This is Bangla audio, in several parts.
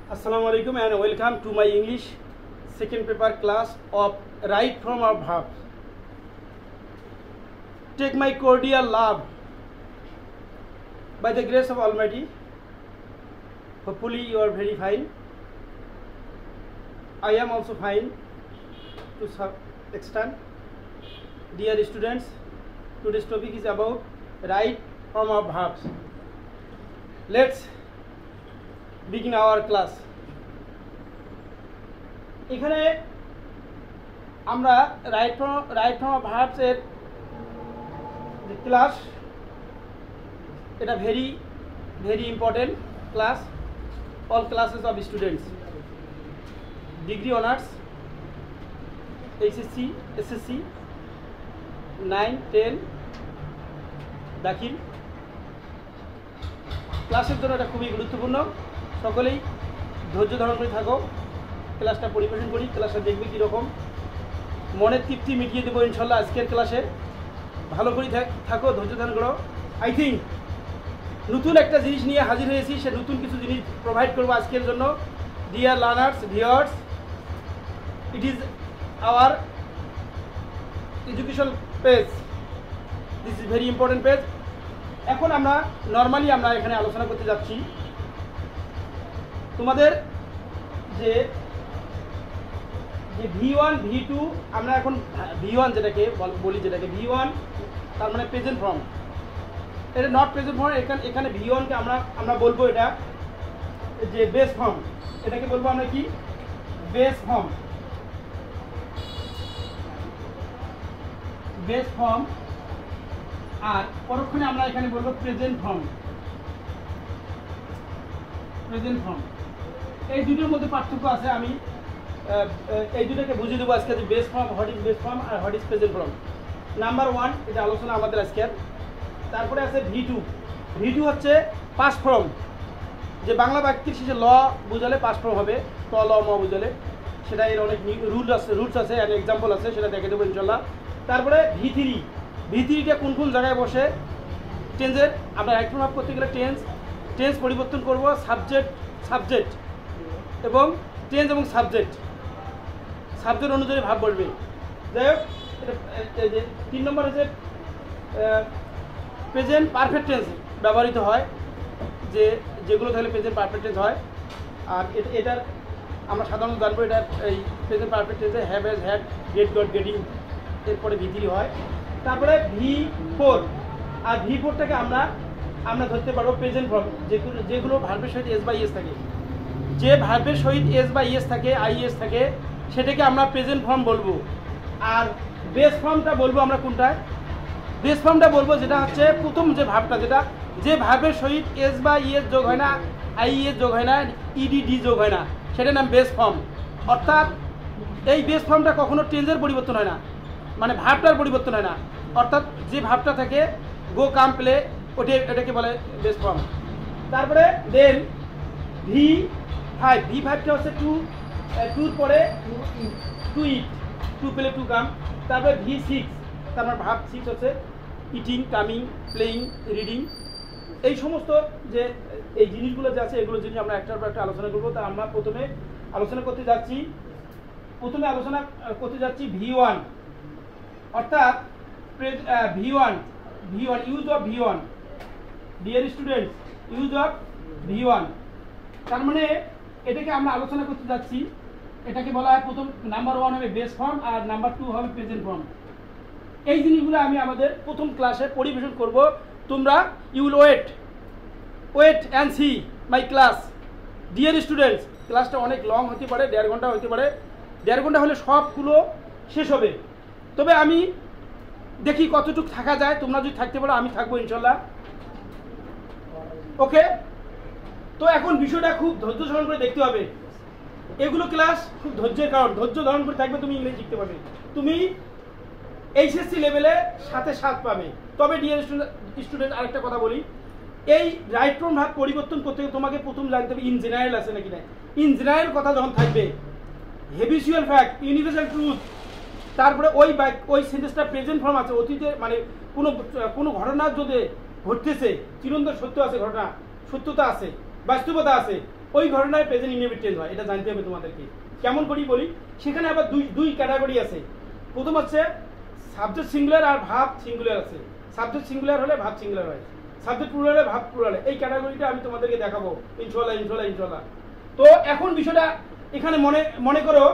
Assalamu alaikum and welcome to my English second paper class of right form of verb. Take my cordial love. By the grace of Almighty, hopefully you are very fine. I am also fine to some extent. Dear students, today's topic is about right form of verbs. Let's begin our class. এখানে আমরা রাইট ফর্ম অফ ভার্বস এর যে ক্লাস, এটা very important class all classes of students, degree honours, HSC, SSC, 9, 10 দাখিল ক্লাসের জন্য এটা খুবই গুরুত্বপূর্ণ। সকলেই ধৈর্য ধারণ করে থাকো, ক্লাসটা পরিবেশন করি, ক্লাসটা দেখবে কীরকম, মনের তৃপ্তি মিটিয়ে দেবো ইনশাল্লাহ আজকের ক্লাসে। ভালো করে থাকো, ধৈর্য ধারণ করো। আই থিঙ্ক নতুন একটা জিনিস নিয়ে হাজির হয়েছি, সে নতুন কিছু জিনিস প্রোভাইড করবো আজকের জন্য। Dear learners, viewers, it is our education page, this is very important page. এখন আমরা নর্মালি এখানে আলোচনা করতে যাচ্ছি তোমাদের যে V1 V2, আমরা এখন V1 যেটাকে বলি, যেটাকে V1 তার মানে প্রেজেন্ট ফর্ম, এটা নট প্রেজেন্ট ফর্ম। এখানে V1কে আমরা বলবো এটা যে বেস ফর্ম, এটাকে বলবো আমরা কি বেস ফর্ম, বেস ফর্ম। আর পরক্ষণে আমরা এখানে বলবো প্রেজেন্ট ফর্ম, প্রেজেন্ট ফর্ম। এই দুটোর মধ্যে পার্থক্য আছে, আমি এই দুটোকে বুঝিয়ে দেবো আজকে, যে base form, what is base form আর what is present form. Number 1 এটা আলোচনা আমাদের আজকের। তারপরে আছে V2 হচ্ছে পাস্ট ফর্ম, যে বাংলা বাক্যের শেষে ল বুঝালে পাস্ট ফর্ম হবে, ত ল ম বুঝালে, সেটা এর অনেক রুলস আছে আর এক্সাম্পল আছে, সেটা দেখে দেবো ইনশাল্লাহ। তারপরে V3টা কোন জায়গায় বসে, টেন্সের আমরা রাইট ফর্ম করতে গেলে টেন্স পরিবর্তন করব, সাবজেক্ট এবং টেন্স এবং সাবজেক্ট অনুযায়ী ভাব বলবে। যাই হোক, এটা 3 নম্বর হচ্ছে প্রেজেন্ট পারফেক্ট টেন্স ব্যবহৃত হয়, যেগুলো তাহলে প্রেজেন্ট পারফেক্ট টেন্স হয়। আর এটার আমরা সাধারণত জানবো, এটা এই প্রেজেন্ট পারফেক্ট টেন্সে have, has, had, get, got, getting, এরপরে V3 হয়। তারপরে V4, আর V4টাকে আমরা ধরতে পারবো প্রেজেন্ট ফর্ম, যেগুলো ভার্বের সহিত এস বাই এস থাকে, যে ভার্বের সহিত এস বাই এস থাকে, আইএস থাকে, সেটাকে আমরা প্রেজেন্ট ফর্ম বলবো। আর বেস ফর্মটা বলবো আমরা কোনটায়, বেস ফর্মটা বলবো যেটা হচ্ছে প্রথম যে ভার্বটা, যে ভার্বের সহিত এস বা ইএস যোগ হয় না, আইএস যোগ হয় না, ইডিডি যোগ হয় না, সেটার নাম বেস ফর্ম। অর্থাৎ এই বেস ফর্মটা কখনো টেন্সের পরিবর্তন হয় না, মানে ভার্বটার পরিবর্তন হয় না। অর্থাৎ যে ভার্বটা থাকে গো, কাম, প্লে, এটাকে বলে বেস ফর্ম। তারপরে দেন V5টা হচ্ছে টুর পরে to eat, to play, to come. তারপরে V6, তারপর ভার্ব 6 হচ্ছে ইটিং, কামিং, প্লেইং, রিডিং। এই সমস্ত যে এই জিনিসগুলো যে আছে, এগুলো জিনিস আমরা একটার পর একটা আলোচনা করবো। তা আমরা প্রথমে আলোচনা করতে যাচ্ছি V1, অর্থাৎ V1 use of V1। Dear students, use of V1 তার মানে এটাকে আমরা আলোচনা করতে যাচ্ছি। এটাকে বলা হয় প্রথম, নাম্বার 1 হবে বেস ফর্ম আর নাম্বার 2 হবে প্রেজেন্ট ফর্ম। এই জিনিসগুলো আমি আমাদের প্রথম ক্লাসে পরিবেশন করব। তোমরা you will wait and see my class. Dear students, ক্লাসটা অনেক লং হতে পারে, 1.5 ঘন্টা হতে পারে। 1.5 ঘন্টা হলে সবগুলো শেষ হবে, তবে আমি দেখি কতটুকু থাকা যায়। তোমরা যদি থাকতে পারো, আমি থাকবো ইনশাল্লাহ। ওকে, তো এখন বিষয়টা খুব ধৈর্য ধারণ করে দেখতে হবে। এগুলো ক্লাস খুব ধৈর্যের কারণ, ধৈর্য ধারণ করে থাকবে, তুমি ইংরেজি শিখতে পারবে, তুমি এইচএসসি লেভেলে 7 পাবে। তবে ডিয়ার স্টুডেন্ট, আরেকটা কথা বলি, এই রাইট ফর্ম ভাব পরিবর্তন করতে তোমাকে প্রথম জানতে হবে ইন জেনারেল আছে নাকি না। ইন জেনারেল কথা যখন থাকবে, হেবিচুয়াল ফ্যাক্ট, ইউনিভার্সাল ট্রুথ, তারপরে ওই সেন্টেন্সটা প্রেজেন্ট ফর্ম আছে, অতীতে মানে কোনো ঘটনা যদি ঘটতেছে, চিরন্তন সত্য আছে, ঘটনা সত্যতা আছে, বাস্তবতা আছে, ওই ঘটনায় প্রেজেন্ট ইনডেফিনিট টেন্স হয়, এটা জানতে হবে তোমাদেরকে। কেমন করি বলি, সেখানে আবার দুই ক্যাটাগরি আছে। প্রথম হচ্ছে সাবজেক্ট সিঙ্গুলার আর ভার্ব সিঙ্গুলার আছে। সাবজেক্ট সিঙ্গুলার হলে ভার্ব সিঙ্গুলার হয়, সাবজেক্ট প্লুরাল হলে ভার্ব প্লুরাল। এই ক্যাটাগরিটা আমি তোমাদেরকে দেখাবো ইনশাআল্লাহ। তো এখন বিষয়টা এখানে মনে করো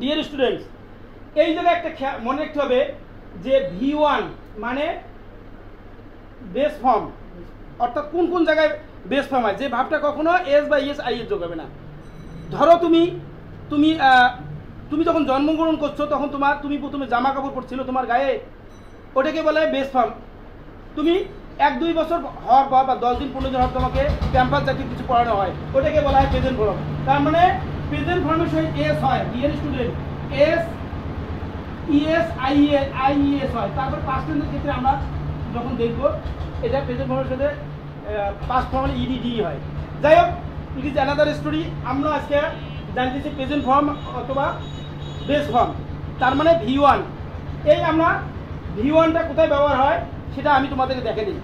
ডিয়ার স্টুডেন্টস, এই জায়গায় একটা মনে রাখতে হবে যে V1 মানে বেস ফর্ম, অর্থাৎ কোন জায়গায় বেস ফর্ম হয়, যে ভাবটা কখনো এস বা ইএস আই এস যোগ হবে না। ধরো তুমি যখন জন্মগ্রহণ করছো তখন তুমি প্রথমে জামা কাপড় পরছিল তোমার গায়ে, ওটাকে বলা হয় বেস ফর্ম। তুমি 1-2 বছর হওয়ার পর বা 10 দিন 15 দিন হওয়ার তোমাকে ক্যাম্পাস জাতীয় কিছু পড়ানো হয়, ওটাকে বলা হয় প্রেজেন্ট ফর্ম। তার মানে প্রেজেন্ট ফর্মের সঙ্গে এস হয়, dear student, S ES IES হয়। তারপর পাস্ট টেন্সের ক্ষেত্রে আমরা যখন দেখবো এটা প্রেজেন্ট ফর্মের সাথে পাস্ট ফর্মে ইডিডি হয়। যাই হোক, ইট ইজ অ্যানাদার স্টোরি। আমরা আজকে জানতেছি প্রেজেন্ট ফর্ম অথবা বেস ফর্ম। তার মানে V1, এই আমরা V1টা কোথায় ব্যবহার হয় সেটা আমি তোমাদেরকে দেখে দিই।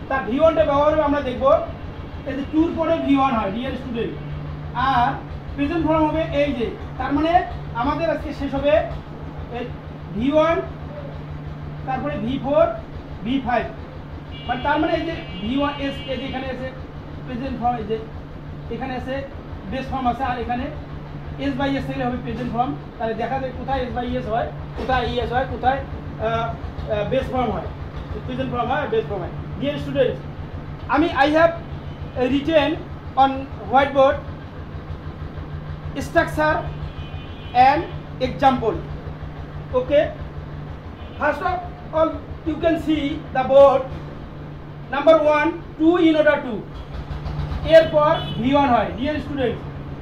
তার V1টা ব্যবহার হবে আমরা দেখবো এই যে টুর পরে V1 হয় ডিয়ার স্টুডেন্ট, আর প্রেজেন্ট ফর্ম হবে এই যে। তার মানে আমাদের আজকে শেষ হবে V1, তারপরে V4, V5, মানে তার মানে এই যে V1 এস, এই যে এখানে আছে প্রেজেন্ট ফর্ম, এই যে এখানে আছে বেস ফর্ম আছে, আর এখানে এস বাই এস থেকে হবে প্রেজেন্ট ফর্ম। তাহলে দেখা যায় কোথায় এস বাই এস হয়, কোথায় ইএস হয়, কোথায় বেস ফর্ম হয়, প্রেজেন্ট ফর্ম হয়, বেস ফর্ম হয়। Dear students, I have written on white board structure and example. Okay, first of all you can see the board. Number 1, 2 in order to, এরপর V1 হয় ডিয়ার স্টুডেন্ট,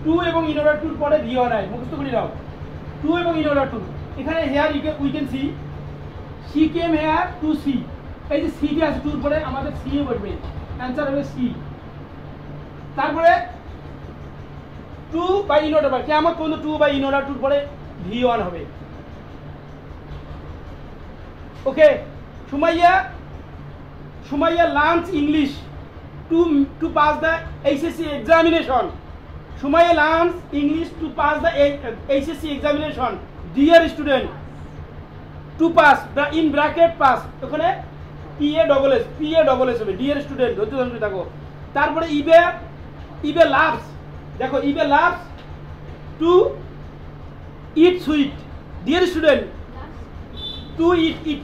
2 এবং in order to পরে V1 হয়, মুখস্থ করে নাও 2 এবং in order to। এখানে here we can see she came here to see, এই যে সি টি আছে 2 পরে আমাদের সি এ বসবে, অ্যানসার হবে সি। তারপরে 2 বাই in order, কিয়ামত পর্যন্ত 2 বাই in order to পরে V1 হবে। Okay, Sumaiya learns English to pass the HSC examination. Sumaiya learns English to pass the HSC examination. Dear student, to pass in bracket pass, ওখানে PA double S হবে। ডিয়ার স্টুডেন্ট ধৈর্য ধরে থাকো। তারপরে ইবে লাভস, দেখো ইবে loves to eat sweet. Dear student, to eat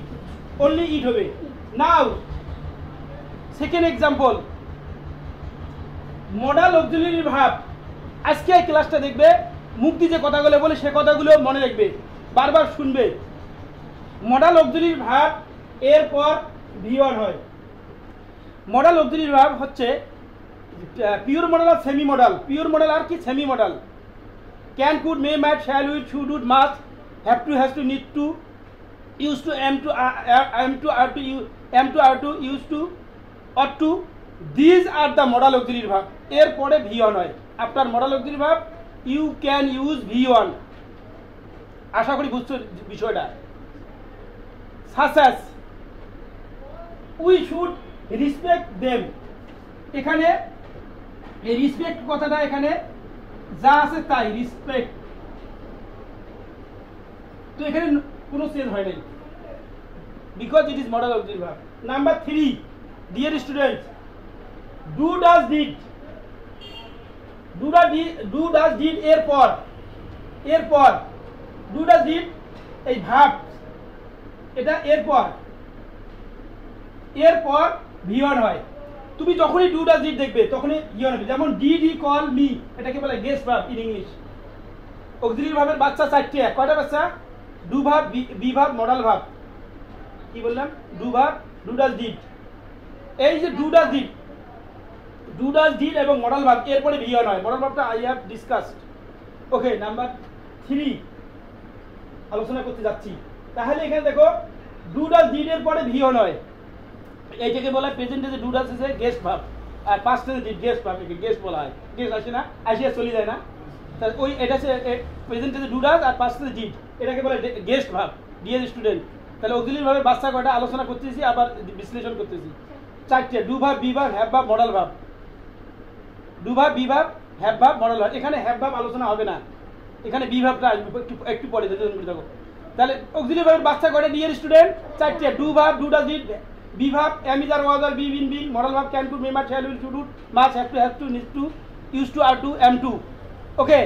only eat হবে। Now second example, modal auxiliary verb. আজকে এই ক্লাসটা দেখবে, মুক্তি যে কথাগুলো বলে সে কথাগুলো মনে রাখবে, বারবার শুনবে। মডাল অক্সিলারি ভার্ব এরপর V1 হয়। মডাল অক্সিলারি ভার্ব হচ্ছে পিওর মডেল আর সেমি মডেল। পিওর মডেল আর কি semi modal, can, could, may, might, shall, will, should, would, must, have to, has to, need to, used to, am to, are to, used to, ought to, these are the modal auxiliary verb। এরপরে V1 হয়। After modal auxiliary verb you can use V1। আশা করি বুঝছো বিষয়টা। such as, we should respect them, এখানে এই রেসপেক্ট কথাটা এখানে যা আছে তাই রেসপেক্ট, তো এখানে কোনো চেঞ্জ হয় নাই, because it is modal auxiliary verb. Number 3, dear students, do, does, did, do, does, did এরপর do, does, did এই ভার্ব, এটা এরপর V1 হয়। তুমি যখনই do, does, did দেখবে তখনই V1 হবে। যেমন did he call me, এটাকে বলে guest verb in English। Auxiliary ভার্বের বাচ্চা 4টে, কয়টা বাচ্চা? Do verb, be verb, modal verb. কি বললাম? Do verb, do does did. এই যে ডু ডাজ ডিড এবং মডাল ভার্ব এরপরে V1 হয়। মডাল ভার্বটা I have discussed. Okay, number 3 আলোচনা করতে যাচ্ছি। তাহলে এখানে দেখো ডু ডাজ ডিড এর পরে V1 হয়। এইটাকে বলা হয় প্রেজেন্ট টেন্সে do does is a guest verb, আর পাস্ট টেন্সে ডিড গেস্ট ভার্ব, একে গেস্ট বলা হয়। গেস্ট আসে না, আসিয়া চলে যায় না, তাহলে ওই এটা প্রেজেন্ট টেন্সে ডু ডাজ আর পাস্ট টেন্সে ডিড, এটাকে বলে গেস্ট ভার্ব। ডিয়ার স্টুডেন্ট, তাহলে অক্সিলারি ভাবে বাচ্চা কয়টা আলোচনা করতেছি, আবার বিশ্লেষণ করতেছি। 4টে, do verb, be verb, have verb, modal verb. Do verb, be verb, have verb modal হয়। এখানে হ্যাভ ভার্ব আলোচনা হবে না, এখানে বি ভার্বটা আসবে একটু পরে দেখো। তাহলে অক্সিলিয়ারি ভার্বের বাচ্চা করে ডিয়ার স্টুডেন্ট চারটে, do verb, do does did, be verb, am is are was were be been been, modal verb can to, may must shall will to do, must have to need to, used to are to, am to. Okay,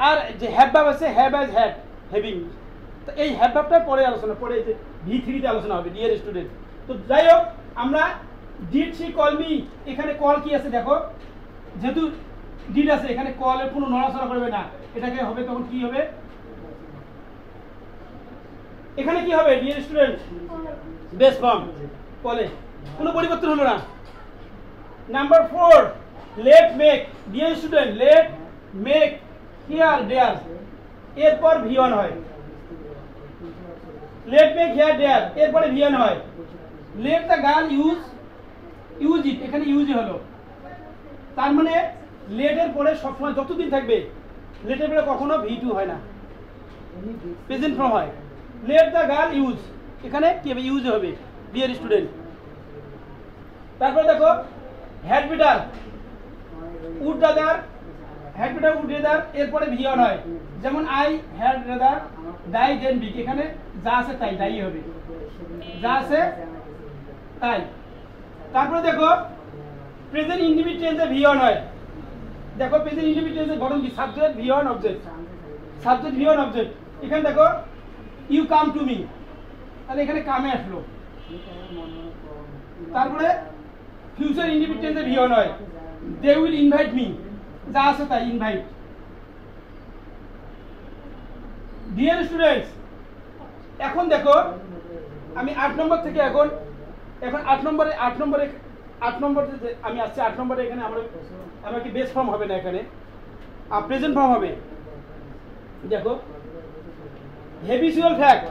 আর যে হ্যাভ ভার্ব আছে হ্যাভ অ্যাজ হ্যাড, হ্যাভিং। তো এই হ্যাভ ভার্বটা পরে আলোচনা, পরে এই যে V3 তে আলোচনা হবে ডিয়ার স্টুডেন্ট। তো যাই হোক, আমরা ডিড শি কল মি, এখানে কল কি আছে দেখো, যেহেতু ডিড আছে এখানে কলের কোনো নড়াচড়া করবে না, এটাকে হবে তখন কি হবে, এখানে কি হবে ডিয়ার স্টুডেন্ট, বেস ফর্ম, কলে কোনো পরিবর্তন হলো না। Number 4, let make, dear student let make hear dare, এরপর V1 হয়। লেট মেক হিয়ার দেয়ার এরপরে V1 হয়। Let the girl use it, এখানে ইউজই হলো। তার মানে লেটের পরে সবসময় যতদিন থাকবে, লেটের পরে কখনো V2 হয় না, প্রেজেন্ট ফর্ম হয়। লেট দ্য গার্ল ইউজ, এখানে কি হবে, ইউজ হবে ডিয়ার স্টুডেন্ট। তারপরে দেখো had better, would rather, had better would rather এরপরে V1 হয়। যেমন I had rather die than be, এখানে যা আছে তাই ডাই হবে, যা আছে তাই। তারপরে দেখো প্রেজেন্ট ইনডিফিনিট টেন্সে V1 হয়। দেখো প্রেজেন্ট ইনডিফিনিট টেন্সের গঠন কি, subject V1 object, subject V1 object. এখানে দেখো ইউ কাম টু মি, তাহলে এখানে কামে আসলো। তারপরে ফিউচার ইনডিফিনিট টেন্সে V1 হয়। দে উইল ইনভাইট মি, যা আছে তাই ইনভাইট। ডিয়ার স্টুডেন্টস, এখন দেখো আমি 8 নম্বর থেকে এখন 8 নম্বরে আমি আসছি। 8 নম্বরে এখানে আমার কি বেস ফর্ম হবে না, এখানে প্রেজেন্ট ফর্ম হবে। দেখো habitual fact,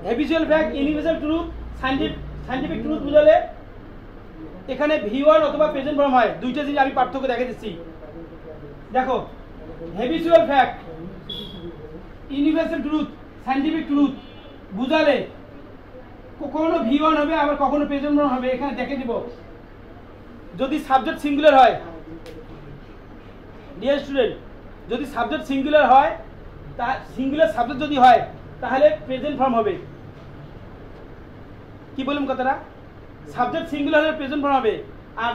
habitual fact, universal truth, scientific truth বুঝালে এখানে V1 অথবা প্রেজেন্ট ফর্ম হয়। দুইটা জিনিস আমি পার্থক্য দেখে দিচ্ছি। দেখো habitual fact, universal truth, scientific truth বুঝালে কখনো V1 হবে, আবার কখনো প্রেজেন্ট ফর্ম হবে। এখানে দেখে দিব, যদি সাবজেক্ট সিঙ্গুলার হয় ডিয়ার স্টুডেন্ট, যদি সাবজেক্ট সিঙ্গুলার হয়, তা সিঙ্গুলার সাবজেক্ট যদি হয় তাহলে প্রেজেন্ট ফর্ম হবে। কি বললাম কথাটা, সাবজেক্ট সিঙ্গুলার হলে প্রেজেন্ট ফর্ম হবে, আর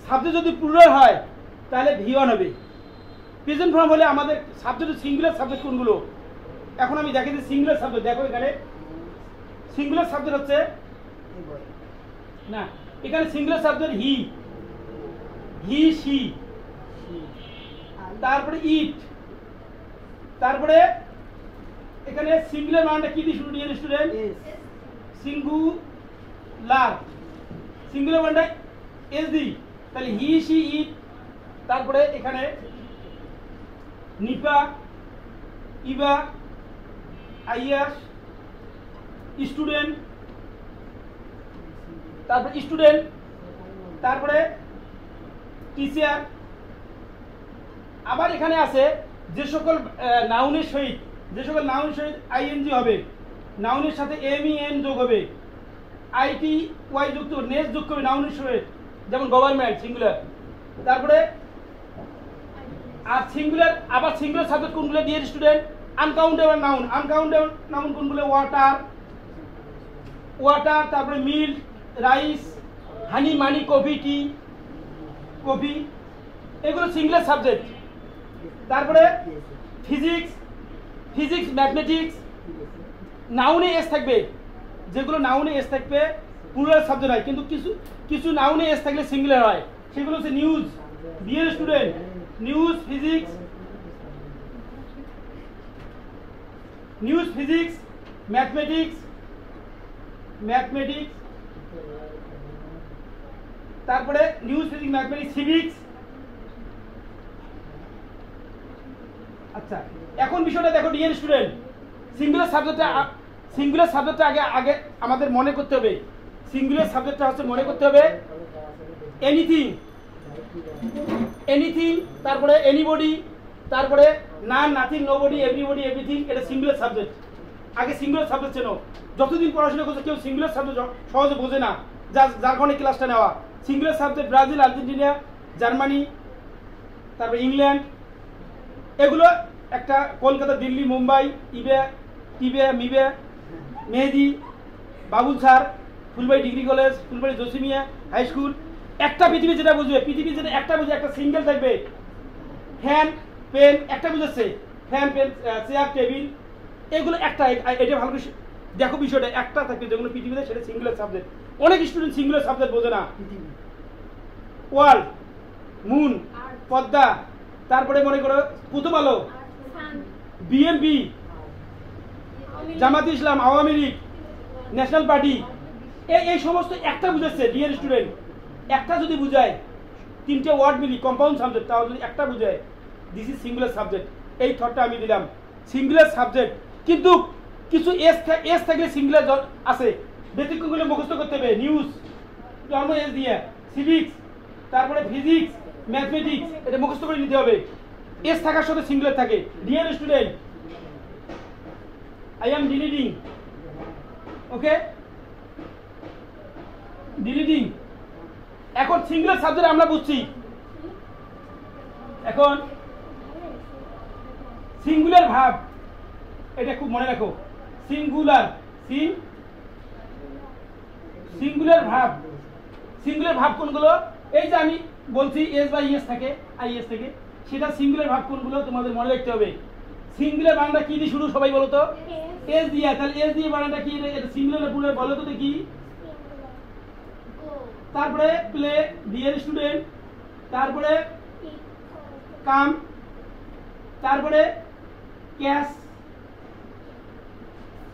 সাবজেক্ট যদি প্লুরাল হয় তাহলে V1 হবে। প্রেজেন্ট ফর্ম হলে আমাদের সাবজেক্ট সিঙ্গুলার সাবজেক্ট কোনগুলো, এখন আমি দেখে দিই সিঙ্গুলার সাবজেক্ট। দেখো এখানে সিঙ্গুলার সাবজেক্ট হচ্ছে না, এখানে সিঙ্গুলার সাবজেক্ট হি, সি, তারপরে ইট, তারপরে এখানে সিঙ্গুলার মানটা কি দিয়ে শুরু ডিয়ার স্টুডেন্ট, সিঙ্গুলার মানটা এস দি, তাহলে হি সি ইট। তারপরে এখানে নিপা, ইবা, আইয়াস, স্টুডেন্ট, তারপরে স্টুডেন্ট, তারপরে টিচার। আবার এখানে আছে যে সকল নাউনের সহিত আইএনজি হবে, নাউনের সাথে MEN যোগ হবে, ITY যুক্ত নেস যোগ হবে নাউনের সহিত, যেমন গভর্নমেন্ট সিঙ্গুলার। তারপরে আর সিঙ্গুলার, আবার সিঙ্গুলার সাবজেক্ট কোনগুলো ডিয়ার স্টুডেন্ট, আনকাউন্টেবল নাউন কোনগুলো, ওয়াটার, তারপরে মিল্ক, রাইস, হানি, মানি, কফি, টি, কফি, এগুলো সিঙ্গুলার সাবজেক্ট। তারপরে ফিজিক্স, ম্যাথমেটিক্স, নাউনে এস থাকবে, যেগুলো নাউনে এস থাকবে প্লুরাল সাবজেক্ট হয়, কিন্তু কিছু নাউনে এস থাকলে সিঙ্গুলার হয়, সেগুলো হচ্ছে news dear student, news, physics, mathematics, তারপরে নিউজ, ফিজিক্স, ম্যাথমেটিক্স, সিভিক্স। আচ্ছা, এখন বিষয়টা দেখো ডিয়ার স্টুডেন্ট, সিঙ্গুলার সাবজেক্টটা আগে আমাদের মনে করতে হবে। সিঙ্গুলার সাবজেক্টটা হচ্ছে মনে করতে হবে এনিথিং, তারপরে এনিবডি, তারপরে নান, নাথিং, নোবডি, এভরিবডি, এভরিথিং। এটা সিঙ্গুলার সাবজেক্ট। আগে সিঙ্গুলার সাবজেক্ট চেনো, যতদিন পড়াশোনা করছে কেউ সিঙ্গুলার সাবজেক্ট সহজে বোঝে না, যার কারণে ক্লাসটা নেওয়া। Singular subject Brazil, Argentina, Germany, তারপরে ইংল্যান্ড, এগুলো একটা কলকাতা, দিল্লি, মুম্বাই, ইবে, টিবে, মিবে, Mehedi, Babul sir, Phulbari degree college, Phulbari Jasimiya high school. একটা পৃথিবী যেটা বুঝবে, পৃথিবী যেটা একটা বুঝে, একটা সিঙ্গেল থাকবে, ফ্যান, পেন, একটা বুঝেছে, ফ্যান, পেন, চেয়ার, টেবিল, এগুলো একটা। এটা ভালো করে দেখো, বিষয়টা একটা থাকবে যেগুলো পৃথিবীতে, সেটা সিঙ্গুলার সাবজেক্ট। অনেক স্টুডেন্ট সিঙ্গুলার সাবজেক্ট বোঝে না। ওয়ার্ল্ড, মুন, পদ্মা, তারপরে মনে করো প্রথম আলো, বিএনপি, জামাত ইসলাম, আওয়ামী লীগ, ন্যাশনাল পার্টি, এই সমস্ত একটা বুঝেছে। ডিয়ার স্টুডেন্ট, একটা যদি বুঝায়, তিনটে ওয়ার্ড মিলি কম্পাউন্ড সাবজেক্ট, তাও যদি একটা বুঝায়, দিস ইজ সিঙ্গুলার সাবজেক্ট। এই থটটা আমি দিলাম, সিঙ্গুলার সাবজেক্ট। কিন্তু কিছু এস থাকলে সিঙ্গুলার আছে, ব্যতিক্রমগুলো মুখস্থ করতে হবে। নিউজ, জন্ম এস দিয়ে, সিভিক্স, তারপরে ফিজিক্স, ম্যাথমেটিক্স, এটা মুখস্থ করে নিতে হবে। এস থাকার সাথে সিঙ্গুলার থাকে। Dear student, I am deleting. Okay? Deleting. এখন সিঙ্গুলার সাবজেক্ট আমরা বুঝছি। এখন সিঙ্গুলার ভার্ব, এটা খুব মনে রাখো। সিঙ্গুলার ভার্ব, সিঙ্গুলার ভার্ব কোনগুলো? এই যে আমি বলছি এস বা ইএস থাকে, আইএস থাকে, সেটা সিঙ্গুলার ভার্ব কোনগুলো তোমাদের মনে রাখতে হবে। সিঙ্গুলার বানানটা কি দিয়ে শুরু, সবাই বলো তো? এস দিয়ে। তাহলে এস দিয়ে বানানটা কি? এটা সিঙ্গুলার পুরো বলো তো দেখি। তারপরে প্লে, ডিয়ার স্টুডেন্ট, তারপরে কাম, তারপরে ক্যাশ,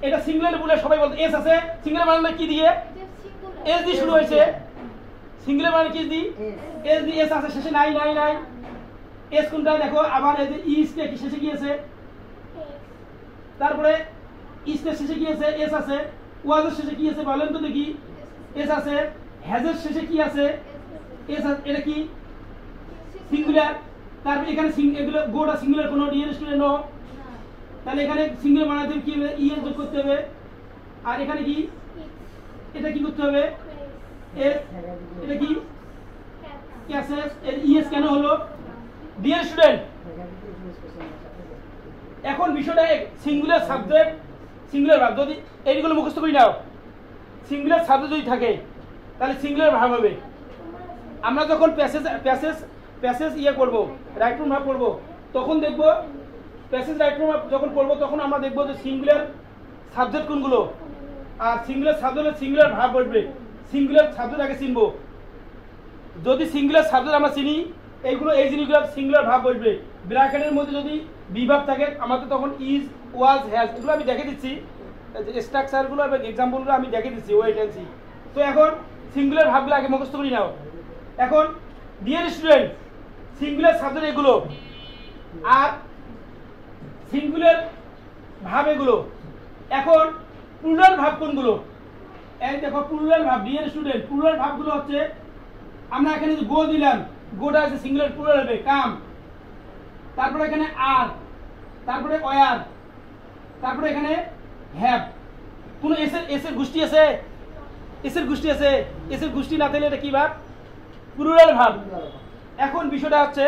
এটা সিঙ্গুলার পুরো সবাই বলতো। এস আছে, সিঙ্গুলার বানানটা কি দিয়ে? এস দিয়ে শুরু হয়েছে। সিঙ্গুলার বানান কি দিয়ে? এস দিয়ে। এস আছে শেষে? নাই। এস কোনটা দেখো, আবার এই যে ইসটা কি শেষে কি আছে? তারপরে ইসের শেষে কি আছে? এস আছে। ওয়াজের শেষে কি আছে বলেন তো দেখি? এস আছে। হ্যাজের শেষে কি আছে? এস আছে। এটা কি? সিঙ্গুলার। তারপরে এখানে এগুলো গোটা সিঙ্গুলার কোনো ডিয়ার স্টুডেন্ট নো। তাহলে এখানে সিঙ্গুলার বানাতে কি হবে? ই এর যোগ করতে হবে। আর এখানে কি? এটা কি করতে হবে? এস। এটা কি? ক্যাসেস। এর ইএস কেন হলো? ডিয়ার স্টুডেন্ট, এখন বিষয়টা সিঙ্গুলার সাবজেক্ট, সিঙ্গুলার ভার্ব, যদি এইগুলো মুখস্থ করে নাও, সিঙ্গুলার সাবজেক্ট যদি থাকে তাহলে সিঙ্গুলার ভার্ব হবে। আমরা যখন প্যাসেজ ইয়ে করব, রাইট ফর্ম ভার্ব করব, তখন দেখব প্যাসেজ রাইট ফর্ম ভার্ব যখন করব, তখন আমরা দেখব যে সিঙ্গুলার সাবজেক্ট কোনগুলো, আর সিঙ্গুলার সাবজেক্টের সিঙ্গুলার ভার্ব বসবে। সিঙ্গুলার সাবজেক্ট আগে চিনবো। যদি সিঙ্গুলার সাবজেক্ট আমরা চিনি, এইগুলো এই জিনিসগুলো সিঙ্গুলার ভার্ব বসবে। ব্র্যাকেটের মধ্যে যদি বিভাগ থাকে, আমাদের তখন ইজ, ওয়াজ, হ্যাজ, এগুলো আমি দেখে দিচ্ছি, স্ট্রাকচারগুলো এবং এক্সাম্পলগুলো আমি দেখে দিচ্ছি, ওয়েট অ্যান্ড সি। তো এখন সিঙ্গুলার ভার্বগুলো আগে মুখস্থ করে নাও। এখন ডিয়ার স্টুডেন্ট, সিঙ্গুলার সাবজেক্ট এগুলো, আর সিঙ্গুলার ভার্ব এগুলো। এখন প্লুরাল ভার্ব কোনগুলো? এই দেখো plural verb. Dear student, plural ভার্বগুলো হচ্ছে, আমরা এখানে গো দিলাম, গোটা আছে সিঙ্গুলার, প্লুরাল হবে কাম, তারপরে এখানে আর, তারপরে ওয়ার, তারপরে এখানে হ্যাভ। কোন এসের গোষ্ঠী আছে? এসের গোষ্ঠী আছে। এসের গোষ্ঠী না থাকলে এটা কি ভার্ব? Plural verb. এখন বিষয়টা হচ্ছে,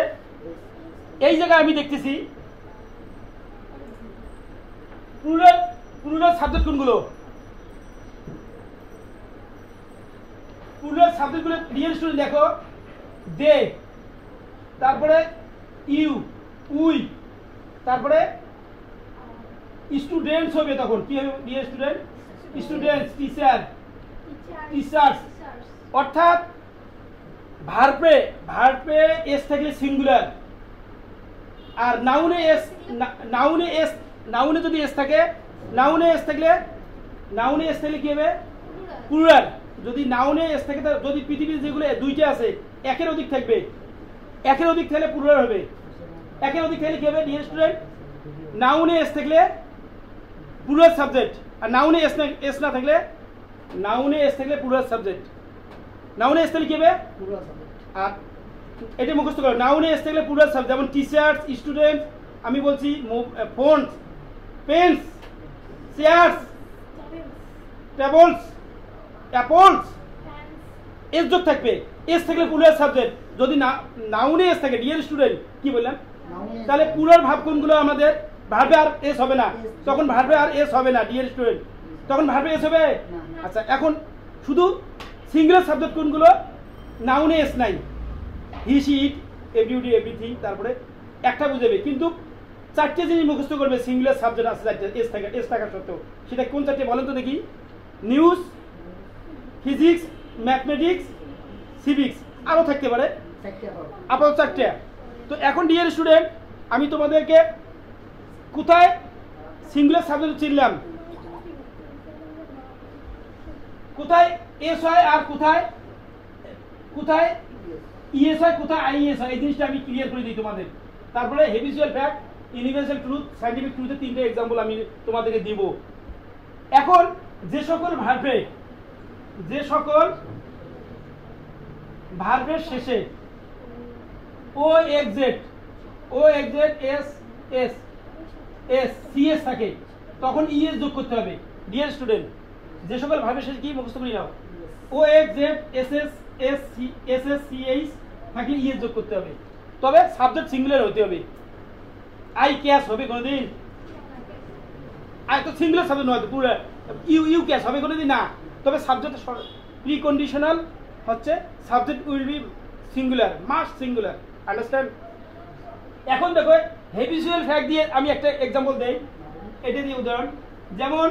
এই জায়গায় আমি দেখতেছি প্লুরাল সাবজেক্ট কোনগুলো? প্লুরাল সাবজেক্টগুলো ডিয়ার স্টুডেন্ট দেখো, দে, তারপরে ইউ, উই, তারপরে স্টুডেন্টস হবে। তখন কি হবে dear student? Students, teacher, teachers. অর্থাৎ ভার্বে এস থাকলে সিঙ্গুলার, আর নাউনে যদি এস থাকে, নাউনে এস থাকলে কি হবে? প্লুরাল। যদি নাউনে এস থাকে, যদি পৃথিবীর যেগুলো দুইটা আছে একের অধিক থাকবে, একের অধিক থাকলে প্লুরাল হবে। একের অধিক থাকলে কি হবে ডিয়ার স্টুডেন্ট? নাউনে এস থাকলে প্লুরাল সাবজেক্ট, আর নাউনে এস না থাকলে, নাউনে এস থাকলে প্লুরাল সাবজেক্ট। নাউনে এস থাকলে কি হবে? Plural subject. আর এটা মুখস্থ করো, নাউনে এস থাকলে প্লুরাল সাবজেক্ট। যেমন টিচার্স, স্টুডেন্ট, আমি বলছি phones, pens, chairs, tables, apples, S যোগ থাকবে, এস থাকলে প্লুরাল সাবজেক্ট, যদি নাউনে এস থাকে ডিয়ার স্টুডেন্ট কি বললাম, তাহলে প্লুরাল ভার্ব কোনগুলো আমাদের, ভার্বে আর এস হবে না, তখন ভার্বে আর এস হবে না ডিয়ার স্টুডেন্ট, তখন ভার্বে এস হবে। আচ্ছা এখন শুধু সিঙ্গুলার সাবজেক্ট কোনগুলো, নাউনে এস নাই, he see it everyday everything, তারপরে একটা বুঝাবে, কিন্তু চারটে জিনিস মুখস্থ করবে সিঙ্গুলার সাবজেক্ট আছে চারটে, এস থাকা সত্ত্বেও, সেটা কোন চারটে বলেন তো দেখি, নিউজ, ফিজিক্স, ম্যাথমেটিক্স, সিভিক্স, আরও থাকতে পারে, আপাতত চারটে। তো এখন ডিয়ার স্টুডেন্ট আমি তোমাদেরকে কোথায় সিঙ্গুলার সাবজেক্ট চিনলাম, কোথায় এস হয় আর কোথায় কোথায় ইএস হয়, কোথায় আইএস হয়, এই জিনিসটা আমি ক্লিয়ার করে দিই তোমাদের। তারপরে হেবিচুয়াল ফ্যাক্ট, ইউনিভার্সাল ট্রুথ, সায়েন্টিফিক ট্রুথের তিনটে এক্সাম্পল আমি তোমাদেরকে দিব। এখন যে সকল ভার্বের শেষে O X S S S CS থাকে, তখন ইএস যোগ করতে হবে ডিয়ার স্টুডেন্ট। যে সকল ভার্বের শেষে কি মুখস্থ করে নাও, O X S S S C S S CH থাকলে ইএস যোগ করতে হবে, তবে সাবজেক্ট সিঙ্গুলার হতে হবে। আই ক্যাশ হবে কোনোদিন, আই তো সিঙ্গুলার সাবজেক্ট নয় তো পুরো, ইউ ক্যাশ হবে কোনোদিন না, তবে সাবজেক্ট প্রিকন্ডিশনাল হচ্ছে subject will be singular, must singular, understand. এখন দেখো হেবিচুয়াল ফ্যাক্ট দিয়ে আমি একটা এক্সাম্পল দেই, এটা দিয়ে উদাহরণ, যেমন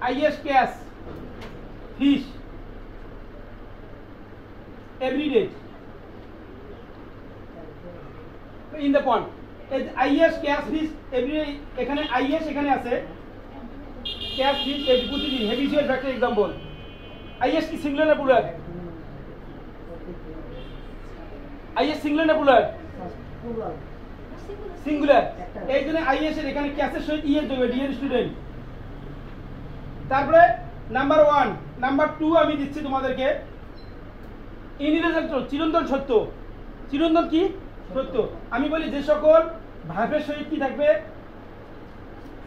আইএস catch fish everyday in the pond, আইএস ক্যাশ ফিশ এভরিডে, এখানে আইএস এখানে আছে, ক্যাশ ফিশ প্রতিদিন, হেবিচুয়াল ফ্যাক্টের এক্সাম্পল। আইএস কি সিঙ্গুলার না প্লুরাল, আইএস সিঙ্গুলার না প্লুরাল, সিঙ্গুলার, এই জন্য আইএস এর এখানে ক্যাশের সহিত ইএস দেবে ডিয়ার স্টুডেন্ট। তারপরে নাম্বার 1, নাম্বার 2 আমি দিচ্ছি তোমাদেরকে, ইউনিভার্সাল ট্রুথ, চিরন্তন সত্য, চিরন্তন কি সত্য। আমি বলি যে সকল ভার্বের সহিত কি থাকবে,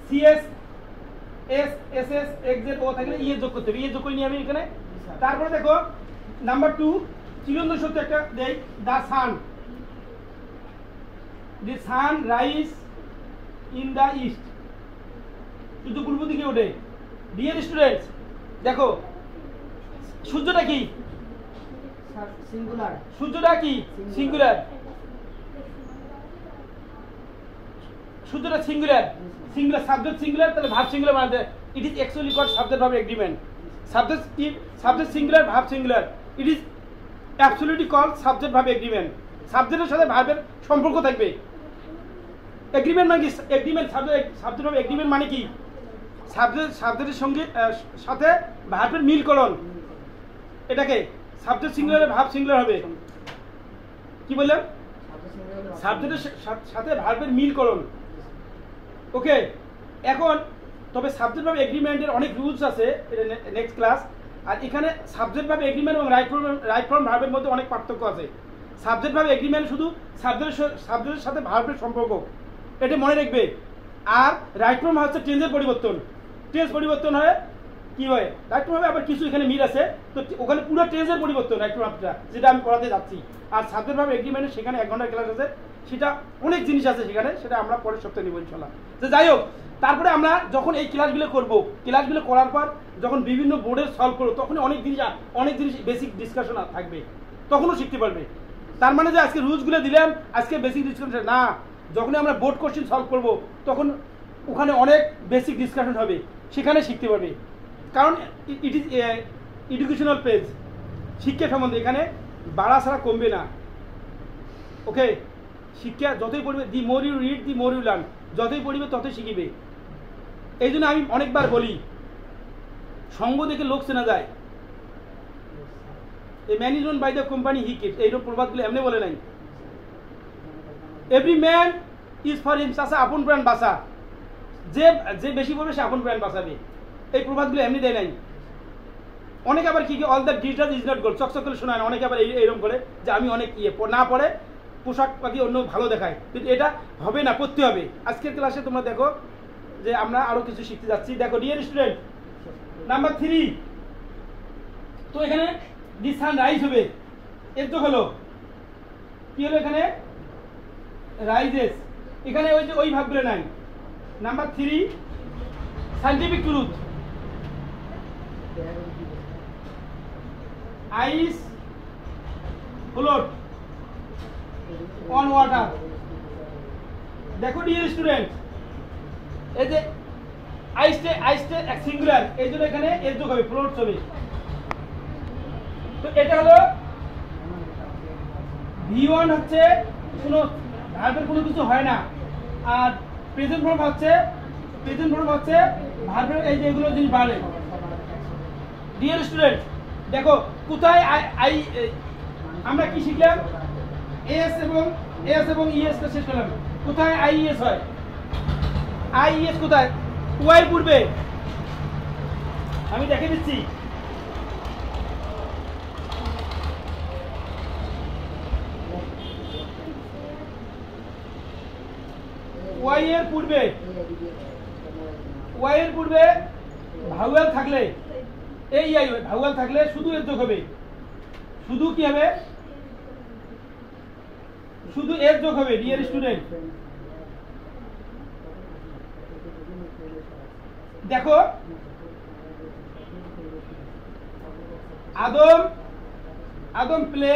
CS S S S X O থাকলে ইএস যোগ করতে হবে, ইএস যোগ করে নিয়ে আমি এখানে। তারপরে দেখো নাম্বার 2 চিরন্তন সত্য একটা দেই, the sun rise in the east, শুধু পূর্ব দিকে ওঠে ডিয়ার স্টুডেন্টস। দেখো সূর্যটা কি সিঙ্গুলার, সূর্যটা কি সিঙ্গুলার, সূর্যটা সিঙ্গুলার, সিঙ্গুলার সাবজেক্ট সিঙ্গুলার, তাহলে ভার্ব সিঙ্গুলার বানাতে, it is actually called subject verb agreement, subject singular verb singular, it is absolutely called subject verb agreement, সাবজেক্টের সাথে ভার্বের সম্পর্ক থাকবে। এগ্রিমেন্ট মানে কি, এগ্রিমেন্ট সাবজেক্ট ভার্ব এগ্রিমেন্ট মানে কি, সাবজেক্টের সঙ্গে সাথে ভার্বের মিলকরণ, এটাকে সাবজেক্ট সিঙ্গুলারে ভার্ব সিঙ্গুলার হবে, কি বললাম, সাবজেক্টের সাথে ভার্বের মিলকরণ। ওকে, এখন তবে সাবজেক্ট ভার্ব এগ্রিমেন্টের অনেক রুলস আছে, এটা নেক্সট ক্লাস। আর এখানে সাবজেক্ট ভার্ব এগ্রিমেন্ট এবং রাইট ফর্ম ভার্বের মধ্যে অনেক পার্থক্য আছে। সাবজেক্ট ভার্ব এগ্রিমেন্ট শুধু সাবজেক্টের সাথে ভার্বের সম্পর্ক, এটা মনে রাখবে। আর রাইট ফর্ম হচ্ছে টেন্সের পরিবর্তন, টেন্স পরিবর্তন হয় কি হয়, রাইট ফর্ম আবার কিছু এখানে মিল আছে, তো ওখানে পুরো টেন্সের পরিবর্তন রাইট ফর্মটা, যেটা আমি পড়াতে যাচ্ছি। আর সাবজেক্ট ভার্ব এগ্রিমেন্টে সেখানে 1 ঘন্টার ক্লাস আছে, সেটা অনেক জিনিস আছে সেখানে, সেটা আমরা পরের সপ্তাহে নিব ইনশাআল্লাহ। তো যাই হোক, তারপরে আমরা যখন এই ক্লাসগুলো করব, ক্লাসগুলো করার পর যখন বিভিন্ন বোর্ডের সলভ করবো, তখন অনেক জিনিস বেসিক ডিসকাশন থাকবে, তখনও শিখতে পারবে। তার মানে যে আজকে রুলসগুলো দিলাম, আজকে বেসিক ডিসকাশন না, যখনই আমরা বোর্ড কোশ্চেন সলভ করব তখন ওখানে অনেক বেসিক ডিসকাশন হবে, সেখানে শিখতে পারবে। কারণ ইট ইজ এডুকেশনাল পেজ, শিক্ষা সম্বন্ধে এখানে বাড়া ছাড়া কমবে না। ওকে, শিক্ষা যতই পড়বে, the more you read the more you learn, যতই পড়বে ততই শিখিবে। এই জন্য আমি অনেকবার বলি, সঙ্গ দেখে লোক চেনা যায়, এই man is known by the company he keeps, এইরকম প্রবাদগুলো এমনি বলে নাই। Every man is for him, চাষা আপন প্রাণ বাঁচা, যে বেশি পড়বে সে আপন প্রাণ বাঁচাবে, এই প্রবাদগুলো এমনি দেয় নাই। অনেকে আবার কি all the details is not gold, চকচক করে শোনায়, অনেকে আবার এইরকম করে যে আমি অনেক না পড়ে পোশাক পাতি অন্য ভালো দেখায়, কিন্তু এটা হবে না, পড়তে হবে। আজকের ক্লাসে তোমরা দেখো যে আমরা আরো কিছু শিখতে যাচ্ছি। দেখো ডিয়ার স্টুডেন্ট, নাম্বার 3 তো এখানে দি সান রাইজ হবে, এর যোগ হলো কি হলো এখানে রাইজেস, এখানে ওই যে ওই ভাবগুলো নাই। Number 3 scientific truth, ice float on water. দেখো ডিয়ার স্টুডেন্ট, এই যে আইসটে সিঙ্গুলার, এই জন্য এখানে এর যোগ হবে, ফ্লোট হবে। তো এটা হলো V1 হচ্ছে কোনো ভার্বের কোনো কিছু হয় না, আর প্রেজেন্ট ফর্ম হচ্ছে ভার্বের এই যে এগুলো জিনিস বাড়ে। ডিয়ার স্টুডেন্ট দেখো কোথায় আমরা কি শিখলাম, এস এবং ইএস টা শেষ করলাম। কোথায় আইএস হয়, আইএস কোথায়, ওয়াই পূর্বে। আমি দেখে দিচ্ছি, ওয়াই এর পূর্বে ভাওয়েল থাকলে এই আই ভাওয়েল থাকলে শুধু এর যোগ হবে, শুধু কি হবে, শুধু এর যোগ হবে। ডিয়ার স্টুডেন্ট দেখো Adam play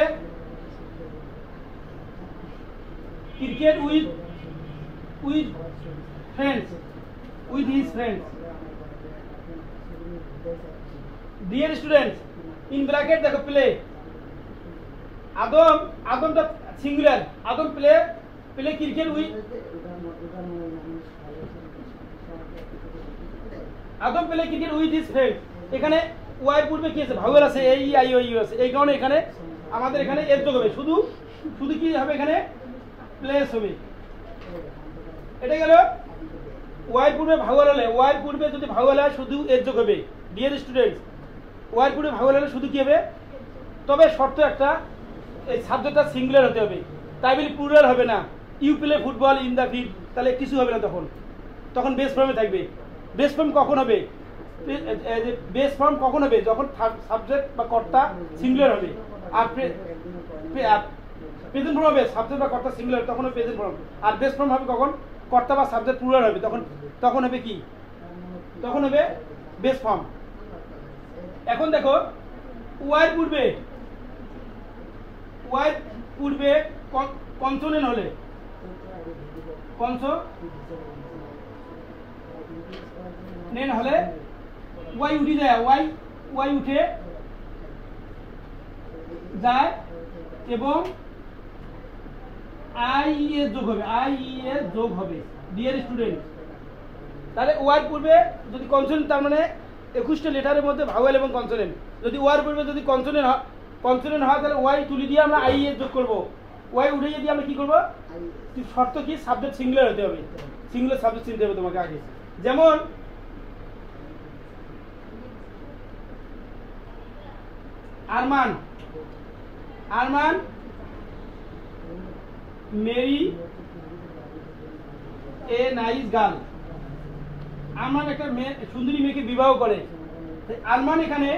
cricket with his friends. Dear students, in bracket দেখো প্লে, আদমটা singular, Adam play cricket with his friends. এখানে ওয়াই পূর্বে কি আছে, ভাওয়েল আছে, এই আই ও ইউ আছে, এই কারণে এখানে আমাদের এখানে এর যোগ হবে, শুধু কি হবে এখানে প্লেস হবে। এটা গেল ওয়াই পূর্বে ভাওয়েল হলে, ওয়াই পূর্বে যদি ভাওয়েল হয় শুধু এর যোগ হবে। ডিয়ার স্টুডেন্টস ওয়াই পূর্বে ভাওয়েল হলে শুধু কি হবে, তবে শর্ত একটা, এই সাবজেক্টটা সিঙ্গুলার হতে হবে, তাই বলি প্লুরাল হবে না। You play football in the field, তাহলে কিছু হবে না, তখন বেস ফর্মে থাকবে। বেস ফর্ম কখন হবে, বেস ফর্ম কখন হবে, যখন সাবজেক্ট বা কর্তা সিঙ্গুলার হবে। আর প্রেজেন্ট ফর্ম হবে সাবজেক্ট বা কর্তা সিঙ্গুলার, তখন হবে প্রেজেন্ট ফর্ম। আর বেস ফর্ম হবে কখন, কর্তা বা সাবজেক্ট প্লুরাল হবে, তখন হবে কি, তখন হবে বেস ফর্ম। এখন দেখো ওয়াই পূর্বে কনসোনেন্ট হলে, কনসোনেন্ট হলে ওয়াই উঠে যায়, ওয়াই উঠে যায় এবং আই এর যোগ হবে। ডিয়ার স্টুডেন্ট তাহলে ওয়াই পূর্বে যদি কনসোনেন্ট, তার মানে 21টা লেটারের মধ্যে ভাওয়েল এবং কনসোনেন্ট, যদি ওয়াই পূর্বে যদি কনসোনেন্ট হয় তাহলে ওয়াই তুলে দিয়ে আমরা আই এর যোগ করবো, ওয়াই উঠে দিয়ে আমরা কি করবো, শর্ত কি সাবজেক্ট সিঙ্গুলার হতে হবে, সিঙ্গুলার সাবজেক্ট চিনতে হবে তোমাকে আগে। যেমন Arman marry a nice girl, Arman একটা মেয়ে, সুন্দরী মেয়েকে বিবাহ করে। আরমান এখানে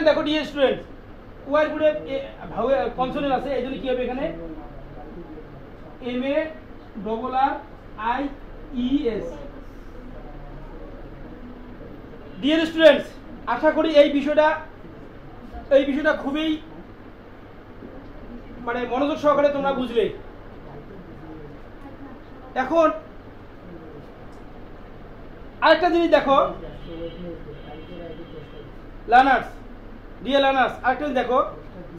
দেখো ডিয়ার স্টুডেন্ট ওয়াই পূর্বে কনসোনেন্ট আছে, এই জন্য কি হবে এখানে MARRIES। ডিয়ার স্টুডেন্টস আশা করি এই বিষয়টা খুবই মানে মনোযোগ সহকারে তোমরা বুঝলে। এখন আরেকটা জিনিস দেখো লার্নার্স, ডিয়ার লার্নার্স, আরেকটা জিনিস দেখো,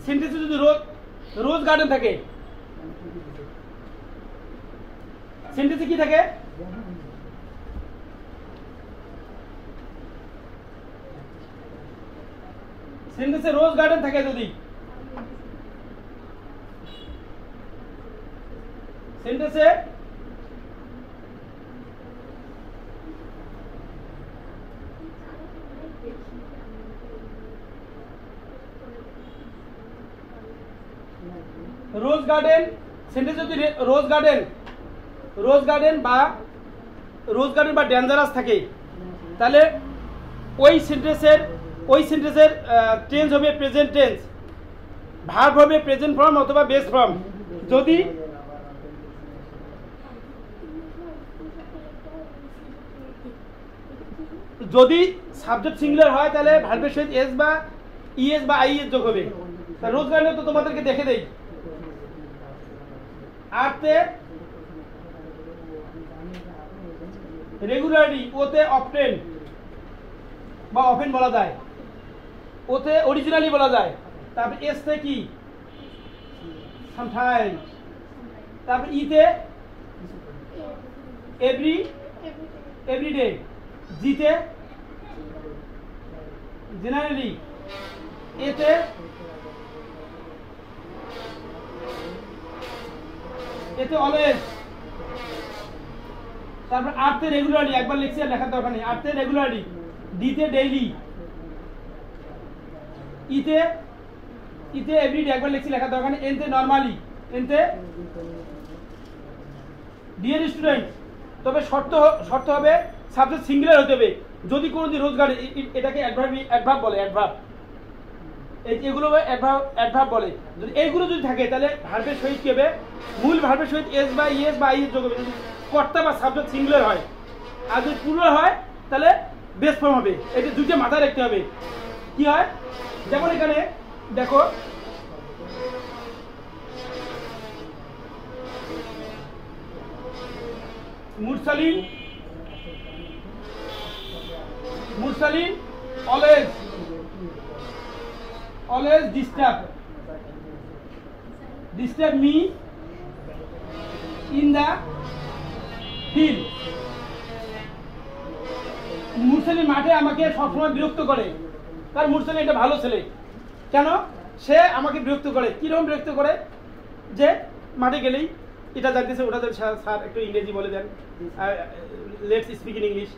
সেন্টেন্সে যদি রোজ গার্ডেন থাকে, সেন্টেন্সে কি থাকে, সেন্টেন্সে রোজ গার্ডেন থাকে, যদি সেন্টেন্সে রোজ গার্ডেন, সেন্টেন্সে যদি রোজ গার্ডেন বা ডেঞ্জারাস থাকে, তাহলে ওই সেন্টেন্সের টেন্স হবে প্রেজেন্ট টেন্স, ভার্ব হবে প্রেজেন্ট ফর্ম অথবা বেস ফর্ম। যদি সাবজেক্ট সিঙ্গুলার হয় তাহলে ভার্বের সহিত এস বা ইএস বা আইএস যোগ হবে। তা রোজ গার্ডেন তো তোমাদেরকে দেখে দেই। আরতে রেগুলারলি, ওতে অফটেন বা অফেন বলা যায়, ওতে অরিজিনালি বলা যায়। তারপর এসতে কি সামটাইমস, তারপর ইতে এভরিডে, জিতে জেনারেলি, এতে অলওয়েজ, তারপর আরতে রেগুলারলি, একবার লিখছি আর লেখার দরকার নেই, আরতে রেগুলারলি, ডিতে ডেইলি, ইতে এভরিডে, একবার লিখছি লেখার দরকার নেই, এনতে নরমালি, এনতে ডিয়ার স্টুডেন্ট। তবে শর্ত হবে সাবজেক্ট সিঙ্গুলার হতে হবে। যদি কোনোদিন রোজগার এটাকে অ্যাডভার্ব বলে, অ্যাডভার্ব, এগুলো অ্যাডভার্ব বলে। যদি এইগুলো যদি থাকে তাহলে ভার্বের সহিত কি হবে, মূল ভার্বের সহিত এস বা ইএস বা আইএস যোগ হবে যদি কর্তা বা সাবজেক্ট সিঙ্গুলার হয়। আর যদি প্লুরাল হয় তাহলে বেস ফর্ম হবে। এটা দুইটা মাথায় রাখতে হবে। কি হয়, যেমন এখানে দেখো মুরসালিন always disturb me in the field. মুরসালিন মাঠে আমাকে সবসময় বিরক্ত করে। কারণ মুরসালিন এটা ভালো ছেলে, কেন সে আমাকে বিরক্ত করে? কিরকম বিরক্ত করে? যে মাঠে গেলেই এটা জানতেছে ওটা স্যার একটু ইংরেজি বলে দেন, লেটস স্পিক ইন ইংলিশ।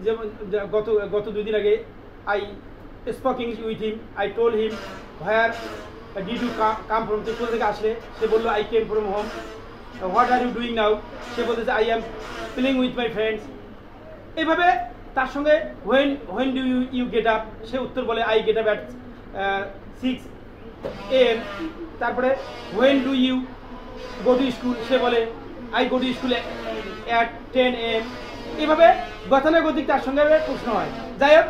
যেমন গত 2 দিন আগে I spoke English with him, I told him where did you come from, কোথা থেকে আসলে? সে বললো I came from home. What are you doing now? সে বলতেছে I am playing with my friends. এইভাবে তার সঙ্গে when do you get up? সে উত্তর বলে I get up at 6 AM। তারপরে when do you go to school? সে বলে I go to school at 10 AM। এইভাবে গতানুগতিক তার সঙ্গে প্রশ্ন হয়। যাই হোক,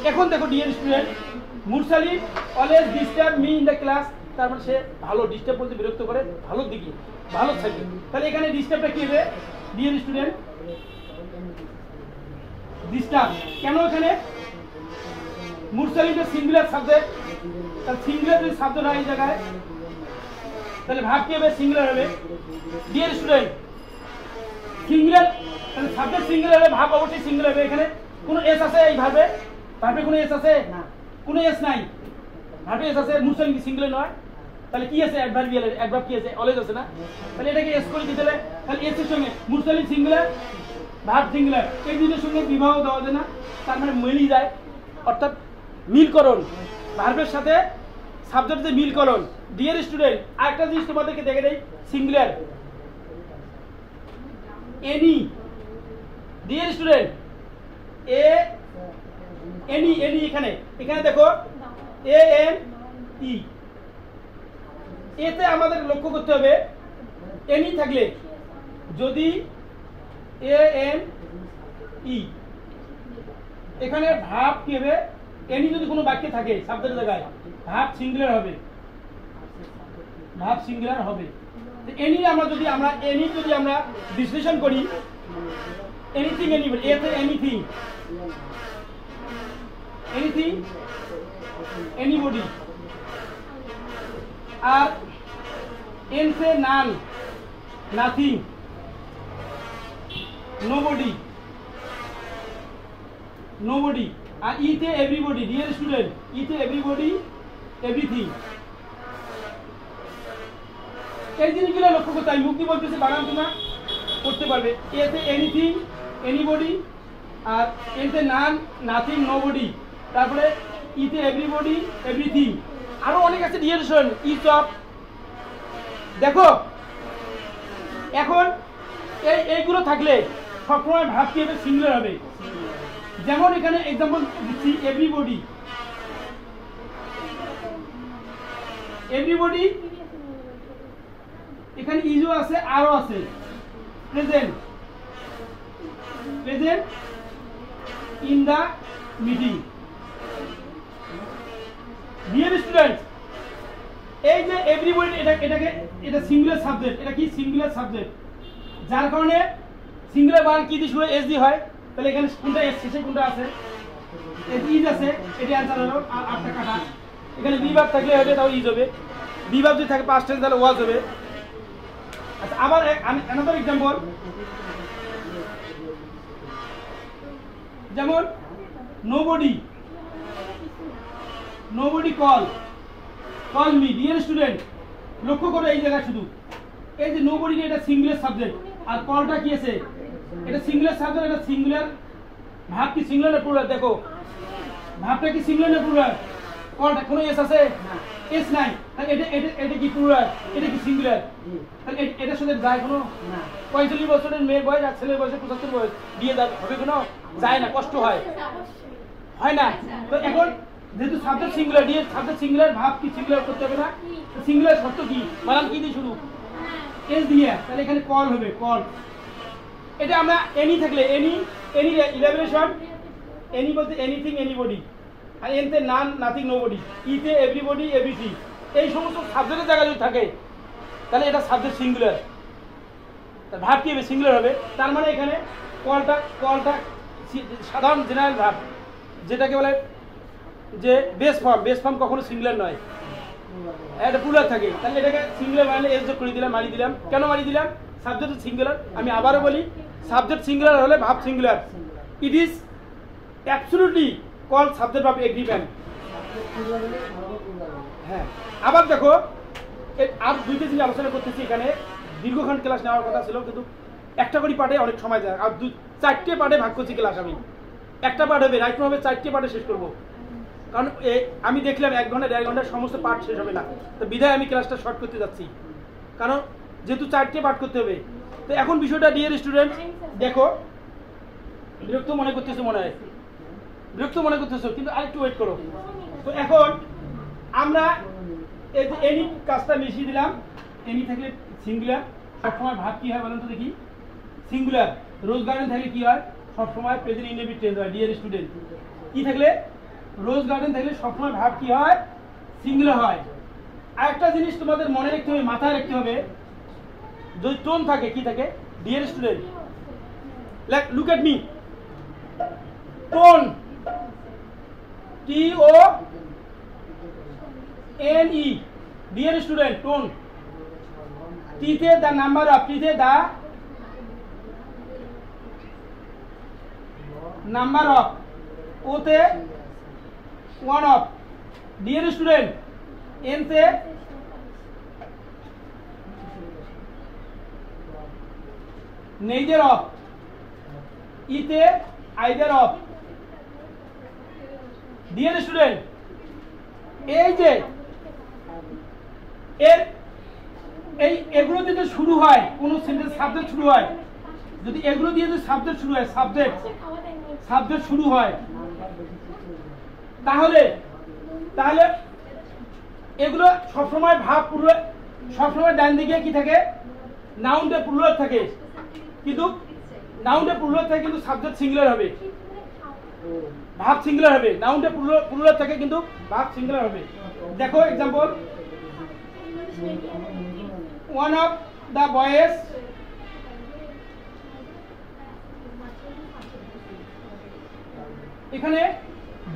এখন দেখো ডিয়ার স্টুডেন্ট, মুরসালিন always disturb me in the class. তারপরে সে ভালো, ডিস্টার্ব বলতে বিরক্ত করে ভালোর দিকে, ভালো থাকে। তাহলে এখানে ডিস্টার্বটা কি হবে ডিয়ার স্টুডেন্ট? ডিস্টার্ব কেন? এখানে মুরসালিনটা সিঙ্গুলার সাবজেক্ট, তাহলে সিঙ্গুলার যদি সাবজেক্ট হয় এই জায়গায় তাহলে ভাব কি হবে? সিঙ্গুলার হবে। ডিয়ার স্টুডেন্ট, সিঙ্গুলার তাহলে সাবজেক্ট সিঙ্গুলার হবে, ভাব অবশ্যই সিঙ্গুলার হবে। এখানে কোনো এস আছে এই ভাবে? ভাবে কোনো এস আছে না, কোনো এস নাই। ভাবে এস আছে, মুরসালিন কি সিঙ্গুলার নয়? তাহলে কি আছে? অ্যাডভার্বিয়াল, অ্যাডভার্ব কি আছে? অলওয়েজ আছে না? তাহলে এটাকে এস করে দিতে হবে। তাহলে এস এর সঙ্গে মুরসালিন সিঙ্গুলার, ভাব সিঙ্গুলার, এই দুটোর সঙ্গে বিবাহ দেওয়া যায় না, তার মানে মিলই যায়, অর্থাৎ মিলকরণ, ভার্বের সাথে সাবজেক্টের মিলকরণ। ডিয়ার স্টুডেন্ট, আরেকটা জিনিস তোমাদেরকে দেখে দেই, singular any. Dear student, any এখানে দেখো ANE, এতে আমাদের লক্ষ্য করতে হবে এনি থাকলে যদি ANE, এখানে ভাব কি হবে? এনি যদি কোনো বাক্যে থাকে সাবজেক্টের জায়গায় ভাব সিঙ্গুলার হবে, ভাব সিঙ্গুলার হবে। এনি যদি আমরা বিশ্লেষণ করি, এনিথিং এনিবডি, এতে এনিথিং এনিবডি, আর এনতে নান নাথিং নোবডি, আর ইতে এভরিবডি। ডিয়ার স্টুডেন্ট, ইতে এভরিবডি এভরিথিং। এই জিনিসগুলো লক্ষ্য করতে হয়। মুক্তি বলতেছে বানান তোমরা করতে পারবে। এতে এনিথিং এনিবডি, আর এতে নান নাথিং নোবডি, তারপরে ইতে এভরিবডি এভরিথিং, আরো অনেক আছে ডিয়ার স্টুডেন্ট, ইচ অফ। দেখো এখন এইগুলো থাকলে সবসময় ভাব কি হবে? সিঙ্গুলার হবে। যেমন এখানে एग्जांपल দিচ্ছি এভরিবডি, এভরিবডি এখানে ইজও আছে আরও আছে, present, present in the meeting. Dear students, এই যে এভরিবডি এটা সিঙ্গুলার সাবজেক্ট, এটা কি সিঙ্গুলার সাবজেক্ট, যার কারণে সিঙ্গুলার বানান কি দিয়ে শুরু হয়, এস দিয়ে হয়। তাহলে এখানে কোনটা এস শেষে কোনটা আছে, ইজ আছে, এটা অ্যান্সার হলো। আর আটটা কাটা, এখানে বি ভার্ব থাকলে হবে তাও ইজ হবে, বি ভার্ব যদি থাকে পাস্ট টেন্স তাহলে ওয়াজ হবে। আচ্ছা, আবার অ্যানাদার এক্সাম্পল, যেমন nobody, nobody call, call me. Dear student, লক্ষ্য করো এই জায়গায় শুধু এই যে নোবডি, এটা সিঙ্গুলার সাবজেক্ট আর কলটা কি আছে, এটা সিঙ্গুলার সাবজেক্ট, এটা সিঙ্গুলার ভাব কি সিঙ্গুলার না প্লুরাল? দেখো ভাবটা কি সিঙ্গুলার না প্লুরাল? কলটা কোনো এস আছে? এস নাই, তাহলে এটা কি প্লুরাল, এটা কি সিঙ্গুলার? তাহলে এটার সাথে যায় কোনো? 45 বছরের মেয়ের বয়স আর ছেলের বয়সে 75 বয়স, বিয়ে হবে কোনো? যায় না, কষ্ট হয়, হয় না। তো এখন যেহেতু সাবজেক্ট সিঙ্গুলার, দিয়ে সাবজেক্ট সিঙ্গুলার, ভাব কি সিঙ্গুলার করতে হবে না? সিঙ্গুলার শর্ত কি, বানান কি দিয়ে শুরু, এস দিয়ে, তাহলে এখানে কল হবে, কল। এটা আমরা এনি থাকলে এনি, এনি ইলাবোরেশন, এনি বলতে এনিথিং এনিবডি, আর এনতে নান নাথিং নোবডি, ইতে এভরিবডি এভরিথিং, এই সমস্ত সাবজেক্টের জায়গায় যদি থাকে তাহলে এটা সাবজেক্ট সিঙ্গুলার, তার ভাব কি হবে, সিঙ্গুলার হবে। তার মানে এখানে কলটা সাধারণ জেনারেল ভাব, যেটাকে বলে যে বেস ফর্ম কখনো সিঙ্গুলার নয়, এটা প্লুরাল থাকে। তাহলে এটাকে সিঙ্গুলার বানালে এস যোগ করে দিলাম, মারি দিলাম। কেন মারি দিলাম? Subject singular. আমি আবারও বলি, সাবজেক্ট সিঙ্গুলার হলে verb singular. It is absolutely called subject verb agreement. হ্যাঁ, আবার দেখো আর দুইটা জিনিস আলোচনা করতেছি। এখানে দীর্ঘক্ষণ ক্লাস নেওয়ার কথা ছিল, কিন্তু একটা করে পার্টে অনেক সময় যায়, আর 4টে পার্টে ভাগ করছি ক্লাস। আমি একটা পার্ট হবে রাইট হবে, 4টে পার্টে শেষ করবো, কারণ আমি দেখলাম 1 ঘন্টা 1.5 ঘন্টার সমস্ত পার্ট শেষ হবে না, তো বিধায় আমি ক্লাসটা শর্ট করতে যাচ্ছি, কারণ যেহেতু 4টে পার্ট করতে হবে। তো এখন বিষয়টা ডিয়ার স্টুডেন্ট দেখো, বিরক্ত মনে করতেছো, মনে হয় বিরক্ত মনে করতেছো, কিন্তু আরেকটু ওয়েট করো। তো এখন আমরা এই যে এনি কাজটা মিশিয়ে দিলাম, এনি থাকলে সিঙ্গুলার, সবসময় ভাব কি হয় বলেন তো দেখি, সিঙ্গুলার। রোজ গার্ডেন থাকলে কি হয়, সবসময় প্রেজেন্ট ইনডেফিনিট টেন্স হয়। ডিয়ার স্টুডেন্ট, কি থাকলে, রোজ গার্ডেন থাকলে সবসময় ভাব কি হয়, সিঙ্গুলার হয়। আর একটা জিনিস তোমাদের মনে রাখতে হবে, মাথায় রাখতে হবে, যদি টোন থাকে কি থাকে, dear student, like look at me, tone, TONE, dear student, tone. টিতে দ্য নাম্বার অফ, টিতে দ্য নাম্বার অফ, ওতে 1 অফ। ডিয়ার স্টুডেন্ট, এনতে নেইদার অফ, ইতে আইদার অফ। ডিয়ার স্টুডেন্ট, এই যে এগুলো দিয়ে শুরু হয় কোন সেন্টেন্স, সাবজেক্ট শুরু হয়, যদি এগুলো দিয়ে সাবজেক্ট শুরু হয়, সাবজেক্ট শুরু হয়, তাহলে এগুলো সবসময় ভাব প্লুরাল, সবসময় ডান দিকে কি থাকে, নাউনটা প্লুরাল থাকে, কিন্তু নাউনটা প্লুরাল থাকে কিন্তু সাবজেক্ট সিঙ্গুলার হবে, ভাব সিঙ্গুলার হবে। নাউনটা প্লুরাল থাকে কিন্তু ভাব সিঙ্গুলার হবে। দেখো example, one of the boys এখানে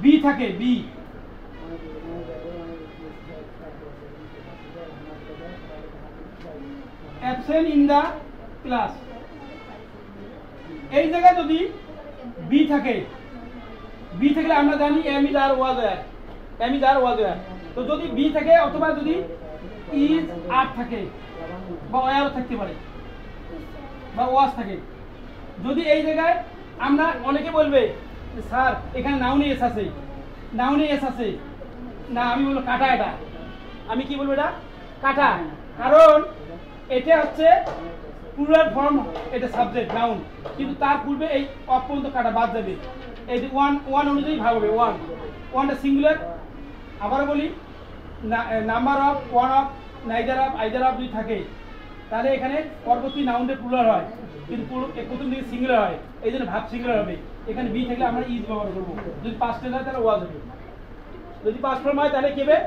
বি থাকে, B absent in the class, এই জায়গায় যদি বি থাকে, বি থাকলে আমরা জানি am is are was were, am is are was were. তো যদি বি থাকে অথবা যদি ইজ আর থাকে বা ওয়্যারও থাকতে পারে বা ওয়াজ থাকে, যদি এই জায়গায় আমরা অনেকে বলবে স্যার এখানে নাউনে এস আছে, নাউনে এস আছে না, আমি বলবো কাটা, এটা আমি কি বলবো, এটা কাটা, কারণ এটা হচ্ছে প্লুরাল ফর্ম, এটা সাবজেক্ট নাউন, কিন্তু তার পূর্বে এই অপ পর্যন্ত কাটা বাদ যাবে। এই যে ওয়ান ওয়ান অনুযায়ী ভাগ হবে, ওয়ান ওয়ানটা সিঙ্গুলার। আবারও বলি, number of one of neither of either of যদি থাকে তাহলে এখানে পরবর্তী নাউন্ডে প্লুরাল হয়, কিন্তু প্রথম দিকে সিঙ্গুলার হয়, এই জন্য ভাব সিঙ্গুলার হবে। এখানে বি থাকলে আমরা ইজ ব্যবহার করবো, যদি পাস্ট টেন্স হয় তাহলে ওয়াজ হবে, যদি পাস্ট ফর্ম হয় তাহলে কি হবে।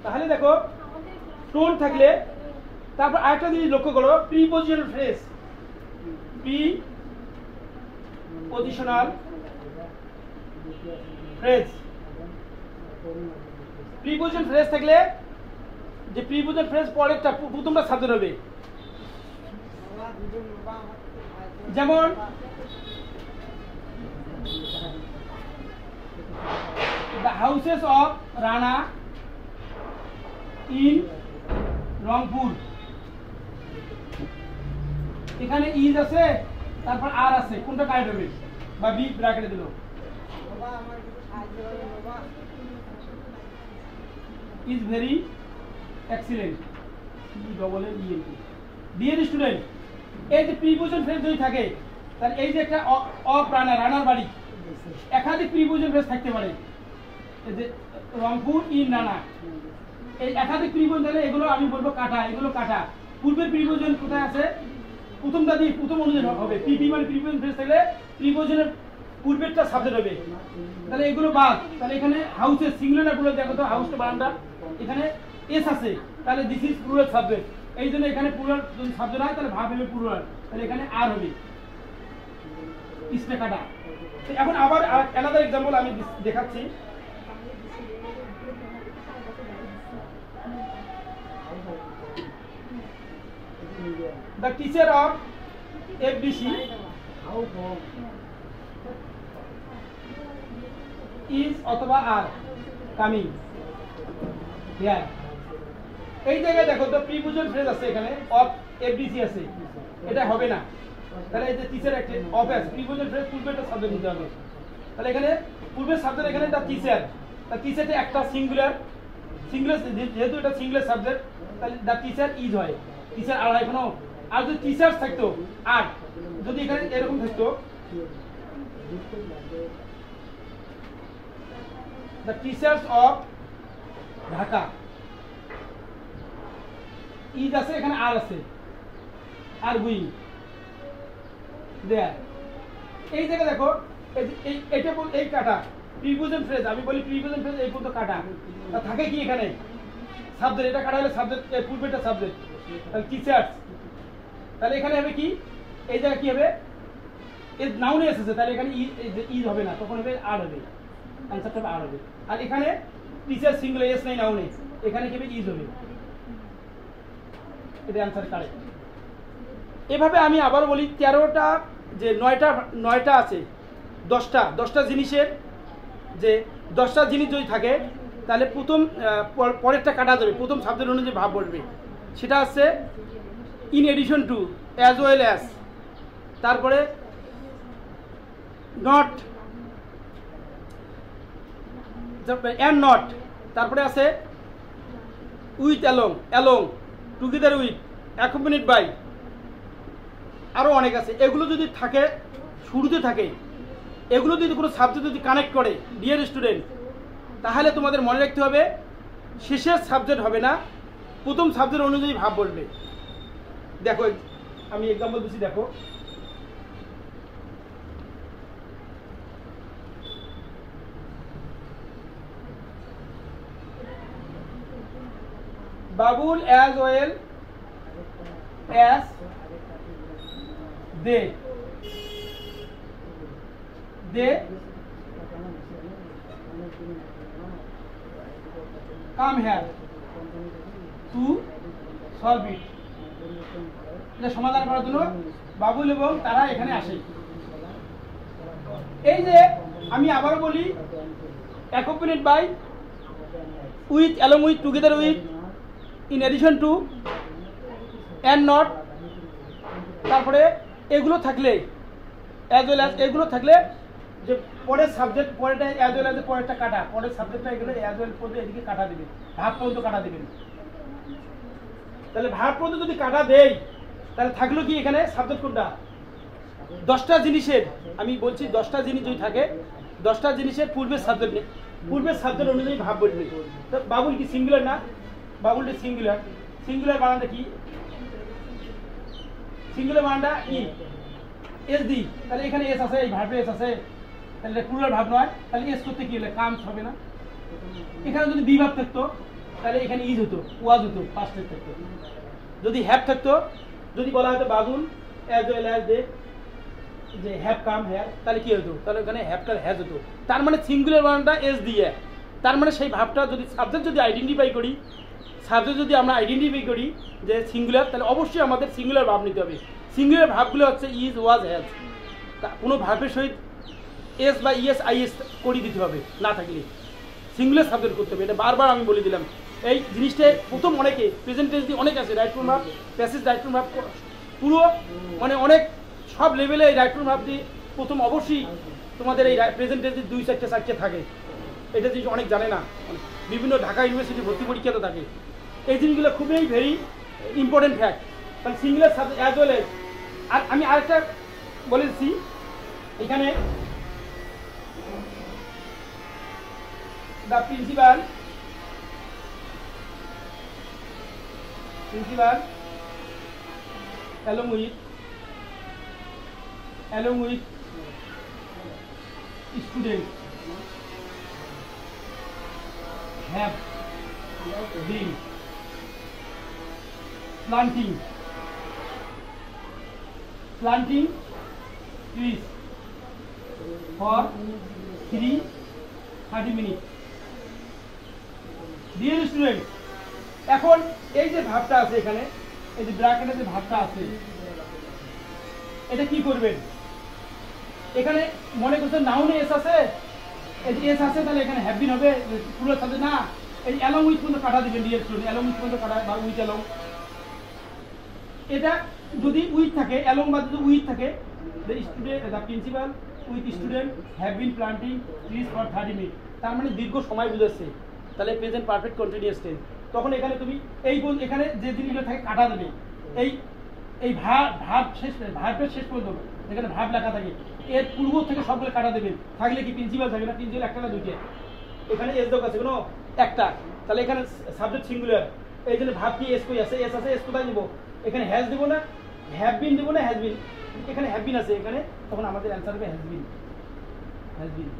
তাহলে দেখো টোন থাকলে, তারপর আরেকটা জিনিস লক্ষ্য করো, prepositional phrase, prepositional phrase, preposition phrase থাকলে যে প্রিপজিশন ফ্রেজ পরেরটা প্রথমটা সাবজেক্ট হবে। যেমন the houses of Rana in Rangpur, এখানে ইজ আছে তারপর আর আছে, কোনটা কারেক্ট হবে, বা বি ব্র্যাকেটে দিল। Is very excellent, deer student. এই যে প্রিপজিশন ফ্রেজ যদি থাকে তাহলে এই যে একটা অফ রানা, রানার বাড়ি, একাধিক প্রিপজিশন ফ্রেজ থাকতে পারে। এই যে রংপুর ইন রানা, এই একাধিক প্রিপজিশন তাহলে এগুলো আমি বলবো কাটা, এগুলো কাটা। পূর্বের প্রিপজিশন কোথায় আছে, প্রথমটা দিয়ে প্রথম অনুযায়ী হবে, পিপি মানে প্রিপজিশন ফ্রেজ থাকলে প্রিপজিশনের পূর্বেরটা সাবজেক্ট হবে, তাহলে এগুলো বাদ। তাহলে এখানে হাউসের সিঙ্গুলার না প্লুরাল, দেখো তো হাউসটা বানানটা এখানে এস আছে, তাহলে দিস ইজ প্লুরাল সাবজেক্ট, এই জন্য এখানে প্লুরাল যদি সাবজেক্ট হয় তাহলে ভাব হবে প্লুরাল, তাহলে এখানে আর হবে, ইসটা কাটা। এখন আবার আলাদা এক্সাম্পল আমি দেখাচ্ছি। The teacher of FBC is অথবা আর কামিং হিয়ার, এই জায়গায় দেখো তো প্রিপজিশন ফ্রেজ আছে, এখানে অফ এফডিসি আছে, এটা হবে না। তাহলে এই যে টিচার একটা অফ আছে, প্রিপজিশন ফ্রেজ পূর্বেরটা সাবজেক্ট নিতে হবে, তাহলে এখানে পূর্বের সাবজেক্ট এখানে দা টিচার, তা টিচারটা একটা সিঙ্গুলার, যেহেতু এটা সিঙ্গুলার সাবজেক্ট তাহলে দা টিচার ইজ হয়, টিচার আর হয় কোনো। আর যদি টিচার্স থাকতো আর, যদি এখানে এরকম থাকতো the teachers of Dhaka, is আছে এখানে আর আছে, আর গুইং দেয়ার। এই জায়গায় দেখো এইটা এই কাটা প্রিপজিশন ফ্রেজ, আমি বলি প্রিপজিশন ফ্রেজ এই পর্যন্ত কাটা, তা থাকে কি এখানে সাবজেক্ট, এটা কাটা হলে সাবজেক্ট পূর্বেটা সাবজেক্ট, তাহলে টিচার্স, তাহলে এখানে হবে কি, এই জায়গায় কি হবে, এই নাউনে এসেছে, তাহলে এখানে ইজ হবে না, তখন হবে আর হবে, অ্যান্সারটা হবে আর হবে। আর এখানে টিচার সিঙ্গুলার, এস নাই নাউনে, এখানে কি হবে ইজ হবে, এটা অ্যান্সার কারেক্ট। এভাবে আমি আবার বলি 13টা যে 9টা আছে, 10টা জিনিসের যে 10টা জিনিস যদি থাকে তাহলে প্রথম পরেরটা কাটা যাবে, প্রথম সাবজেক্ট অনুযায়ী ভাব বসবে, সেটা হচ্ছে in addition to, as well as, তারপরে নট অ্যান্ড নট, তারপরে আছে with along, together with, accompanied by, আরও অনেক আছে। এগুলো যদি থাকে শুরুতে থাকে, এগুলো যদি কোনো সাবজেক্ট যদি কানেক্ট করে ডিয়ার স্টুডেন্ট, তাহলে তোমাদের মনে রাখতে হবে শেষের সাবজেক্ট হবে না, প্রথম সাবজেক্ট অনুযায়ী ভাব বসবে। দেখো আমি এক্সাম্পল দিচ্ছি, দেখো Babul as well as they come here to solve it, এটা সমাধান করার জন্য বাবুল এবং তারা এখানে আসে। এই যে আমি আবার বলি accompanied by, with, along with, together with, in addition to, and not, তারপরে এগুলো থাকলে অ্যাজ ওয়েল অ্যাজ, এগুলো থাকলে যে পরের সাবজেক্ট পরেরটা অ্যাজ ওয়েল অ্যাজ, পরেরটা কাটা, পরের সাবজেক্টটা এগুলো অ্যাজ ওয়েল পর্যন্ত এদিকে কাটা দেবেন, ভাব পর্যন্ত কাটা দেবেন। তাহলে ভাব পর্যন্ত যদি কাটা দেই তাহলে থাকলো কি এখানে সাবজেক্ট কোনটা, 10টা জিনিসের আমি বলছি 10টা জিনিস যদি থাকে 10টা জিনিসের পূর্বের সাবজেক্ট অনুযায়ী ভাব বলবে। তো বাবুল কি সিঙ্গুলার না? বাবুলটা সিঙ্গুলার বানানটা কি? সিঙ্গুলার বানানটা ই এস দি, তাহলে এখানে এস আছে, এই ভার্বে এস আছে, তাহলে প্লুরাল ভাব নয়, তাহলে এস করতে কি হলে কামস হবে না। এখানে যদি বি ভাব থাকতো তাহলে এখানে ইজ হতো, ওয়াজ হতো, পাস্ট টেন্স থাকতো। যদি হ্যাভ থাকতো, যদি বলা হতো Babul as well as they যে হ্যাভ কাম হ্যার, তাহলে কি হতো? তাহলে ওখানে হ্যাভটা হ্যাজ হতো। তার মানে সিঙ্গুলার বানানটা এস দিয়ে, তার মানে সেই ভাবটা যদি সাবজেক্ট যদি আইডেন্টিফাই করি, আমরা আইডেন্টিফাই করি যে সিঙ্গুলার, তাহলে অবশ্যই আমাদের সিঙ্গুলার ভাব নিতে হবে। সিঙ্গুলার ভাবগুলো হচ্ছে ইজ, ওয়াজ, হ্যাজ। কোনো ভাবের সহিত এস বা ইএস আইএস করিয়ে দিতে হবে, না থাকলে সিঙ্গুলার সাবজেক্ট করতে হবে। এটা বারবার আমি বলে দিলাম। এই জিনিসটা প্রথম অনেকে প্রেজেন্টেন্স দিয়ে অনেক আছে, রাইট ফর্ম ভাব, প্যাসেজ রাইট ফর্ম ভাব, পুরো মানে অনেক সব লেভেলে এই রাইট ফর্ম ভাব দিয়ে প্রথম অবশ্যই তোমাদের এই প্রেজেন্টেন্স 2-4 থাকে। এটা জিনিস অনেক জানে না, বিভিন্ন ঢাকা ইউনিভার্সিটি ভর্তি পরীক্ষাতে থাকে। এই জিনিসগুলো খুবই ভেরি ইম্পর্টেন্ট ফ্যাক্ট। কারণ singular subject as well as. আর আমি আরেকটা বলে দিচ্ছি, এখানে the principal along with students have been planting trees for 30 minutes. Dear student, এখন এই যে ভাবটা আছে এখানে, এই যে ব্র্যাকেটে যে ভাবটা আছে, এটা কি করবেন? এখানে মনে করছেন নাউনে এস আছে, এই যে এস আছে, তাহলে এখানে হ্যাভ বিন হবে, পুরো সাথে না, এই অ্যালং উইথ পর্যন্ত কাটা দিবেন। ডিয়ার স্টুডেন্ট, অ্যালং উইথ পর্যন্ত কাটা বা উইথ অ্যালং। এটা যদি উইথ থাকে, অ্যালং বা যদি উইথ থাকে, the principal with student have been planting trees for 30 minute, তার মানে দীর্ঘ সময় বুঝাচ্ছে, তাহলে প্রেজেন্ট পারফেক্ট কন্টিনিউয়াস টেন্স। তখন এখানে তুমি এই এখানে যে জিনিসগুলো থাকে কাটা দেবে, এই ভার্বের শেষ পর্যন্ত যেখানে ভাব লেখা থাকে এর পূর্ব থেকে সবগুলো কাটা দেবে। থাকলে কি প্রিন্সিপাল থাকে না? প্রিন্সিপাল একটা না দুইটা, এখানে এস যোগ আছে কোনো একটা, তাহলে এখানে সাবজেক্ট সিঙ্গুলার, এই জন্য ভাব কি এস কই আছে, এস আছে, এস কোথায় দিব? এখানে হ্যাজ দিব না, হ্যাভ বিন দিব না, হ্যাজ বিন, এখানে হ্যাভ বিন আছে এখানে, তখন আমাদের অ্যান্সার হবে হ্যাজ বিন।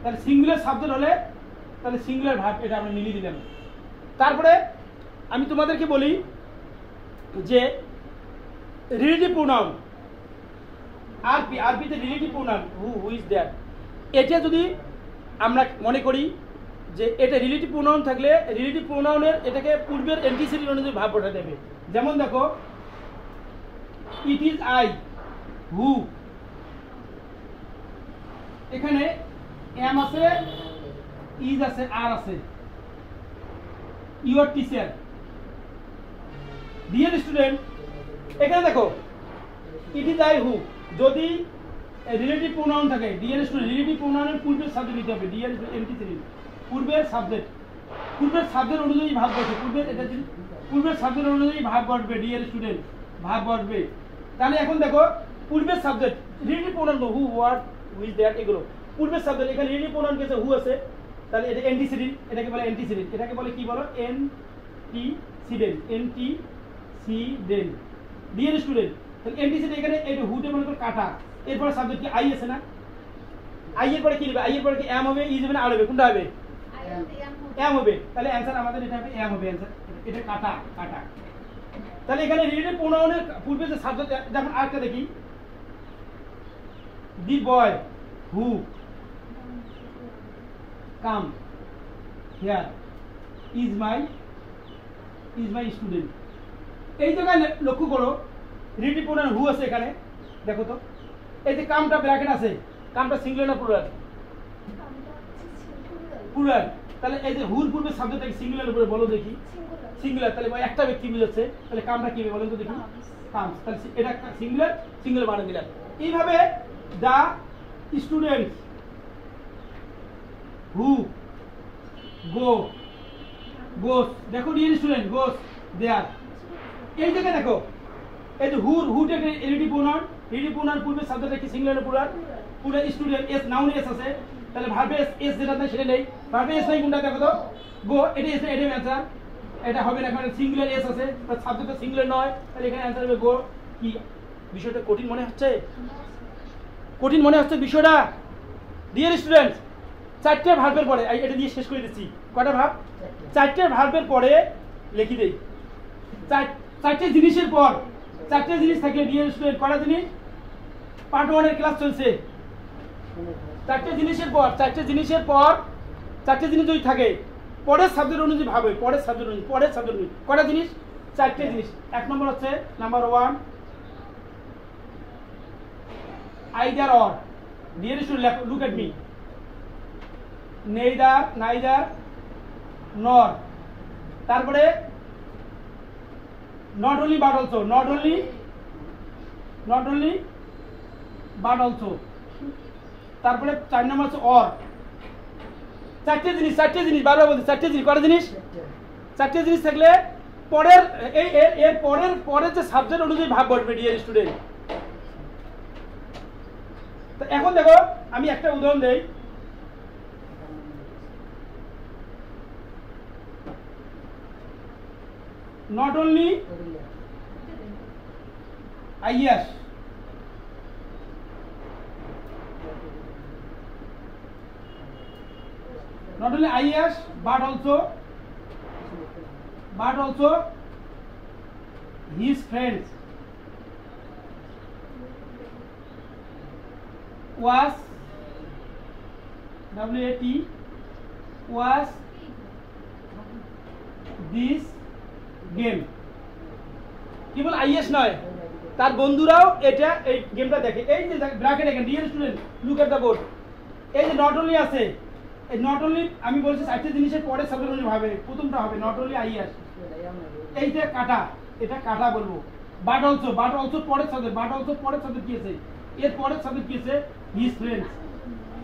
তাহলে সিঙ্গুলার সাবজেক্ট হলে তাহলে সিঙ্গুলার ভার্ব, এটা আমরা মিলিয়ে দিলাম। তারপরে আমি তোমাদেরকে বলি যে রিলেটিভ প্রোনাউন, আরবিতে relative pronoun who is that, এটা যদি আমরা মনে করি যে এটা রিলেটিভ প্রোনাউন থাকলে রিলেটিভ প্রোনাউনের এটাকে পূর্বের অ্যান্টিসিডেন্ট অনুযায়ী ভাব বসাতে হবে। যেমন দেখো, ইট ইজ আই হু, এখানে এম আছে, ইজ আছে, আর আছে। Your teacher. ডিয়ার স্টুডেন্ট, এখানে দেখো ইট ইজ আই হু, যদি রিলেটিভ প্রোনাউন থাকে, ডিয়ার স্টুডেন্ট রিলেটিভ প্রোনাউনের পূর্বের সাবজেক্ট নিতে হবে। ডিয়ার অ্যান্টিসিডেন্ট পূর্বের সাবজেক্ট অনুযায়ী ভাব বসবে, পূর্বের সাবজেক্ট অনুযায়ী ভাব বসবে। ডিয়ার স্টুডেন্ট ভাব বসবে। তাহলে এখন দেখো পূর্বের subject relative pronoun who, what, which, that, এগুলো পূর্বের সাবজেক্ট। এখানে রিলেটিভ প্রোনাউন কেসে হু আছে, তাহলে এটা অ্যান্টিসিডেন্ট, এটাকে বলে অ্যান্টিসিডেন্ট। এটাকে বলে কি বলো? অ্যান্টিসিডেন্ট। ডিয়ার স্টুডেন্ট, তাহলে অ্যান্টিসিডেন্ট এখানে এটা হুটে মনে করো কাটা, এরপরে সাবজেক্ট কি আই আছে না, আই এর পরে কি হবে? আই এর পরে কি এম হবে, ইজ হবে না আর হবে? কোনটা হবে? এম হবে। তাহলে অ্যান্সার আমাদের এটা হবে এম হবে অ্যান্সার, এটা কাটা। তাহলে এখানে রিলেটিভ প্রোনাউনের পূর্বে যে সাবজেক্ট, যেমন আরেকটা দেখি, the boy who come here is my student. এই জায়গায় লক্ষ্য করো রিলেটিভ প্রোনাউন হু আছে এখানে, দেখো তো এই যে কামটা ব্র্যাকেট আছে, কামটা সিঙ্গুলার না প্লুরাল? প্লুরাল। তাহলে এই যে হুর পূর্বে সাবজেক্টটাকে সিঙ্গুলার উপরে বলো দেখি, সিঙ্গুলার। তাহলে একটা ব্যক্তি বুঝাচ্ছে, তাহলে কামটা কি হবে বলেন তো দেখি? কামস। তাহলে এটা সিঙ্গুলার বানিয়ে দিলাম। এইভাবে দা স্টুডেন্টস হু গোস, দেখো ডিয়ার স্টুডেন্ট গোস দেয়ার। এই জায়গায় দেখো এই যে হুটাকে রিলেটিভ প্রোনাউন, রিডি পুনার পূর্বে সাবজেক্টে কি সিঙ্গুলার পুরার পুরো স্টুডেন্ট এস নাউন এস আছে তাহলে ভার্বে এস যেটা নাই সেটা নেই ভার্বে এস নাই কোনটা দেখো তো গো এটা এস এটা অ্যানসার এটা হবে না কারণ সিঙ্গুলার এস আছে তার সাবজেক্টটা সিঙ্গুলার নয় তাহলে এখানে অ্যানসার হবে গো কি বিষয়টা কঠিন মনে হচ্ছে বিষয়টা ডিয়ার স্টুডেন্টস চারটে ভার্বের পরে এটা দিয়ে শেষ করে দিচ্ছি কয়টা ভাব চারটে ভার্বের পরে লিখি দেই চারটে জিনিসের পর চারটে জিনিস থাকলে ডিয়ার স্টুডেন্ট কয়টা জিনিস পার্ট 1 এর ক্লাস চলছে চারটে জিনিসের পর চারটে জিনিস যদি থাকে পরের সাবজেক্ট অনুযায়ী ভাবে পরের সাবজেক্ট অনুযায়ী কয়টা জিনিস চারটে জিনিস এক নম্বর হচ্ছে number 1 either or dear student look at me neither nor তারপরে not only but also তারপরে 4 নম্বর হচ্ছে or চারটে জিনিস বারবার বলছি চারটে জিনিস কয়টা জিনিস চারটে জিনিস থাকলে পরের এর পরের যে সাবজেক্ট অনুযায়ী ভাব বসবে ডিয়ার স্টুডেন্ট এখন দেখো আমি একটা উদাহরণ দেই not only IES but also his friends was this game cable is নয় তার বন্ধুরাও এটা এই গেমটা দেখে এই যে ব্র্যাকেট দেখেন dear student look at the board এই যে নট অনলি আছে এই নট অনলি আমি বলছি চারটে জিনিসের পরে সাবজেক্ট অনুযায়ী ভাবে প্রথমটা হবে নট অনলি আইএস এইটা কাটা এটা কাটা বলবো বাট অলসো পরের সাবজেক্ট কি আছে এর পরের সাবজেক্ট কি আছে হিজ ফ্রেন্ডস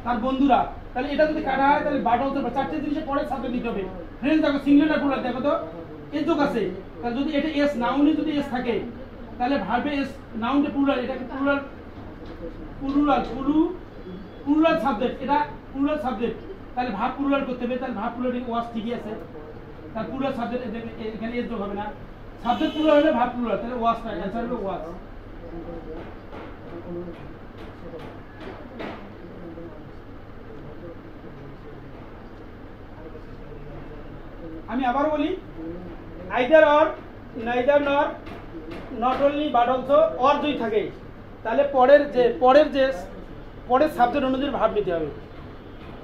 তার বন্ধুরা তাহলে এটা যদি কাটা হয় তাহলে বাট অলসো চারটে জিনিসের পরের সাবজেক্ট দিতে হবে ফ্রেন্ডস দেখো সিঙ্গুলার না প্লুরাল দেখো তো এর যোগ আছে তাহলে যদি এটা এস নাউনে যদি এস থাকে তাহলে ভার্বে এস নাউনটা প্লুরাল এটা প্লুরাল সাবজেক্ট এটা প্লুরাল সাবজেক্ট তাহলে ভার্ব প্লুরাল করতে হবে তাহলে ভার্ব প্লুরাল ওয়াজ ঠিকই আছে তার প্লুরাল সাবজেক্ট এখানে এস যোগ হবে না সাবজেক্ট প্লুরাল হলে ভার্ব প্লুরাল তাহলে ওয়াজ না অ্যানসার হবে ওয়াজ আমি আবারও বলি আইদার অর নাইদার নর not only but also or যদি থাকে তাহলে পরের সাবজেক্ট অনুযায়ী ভাব নিতে হবে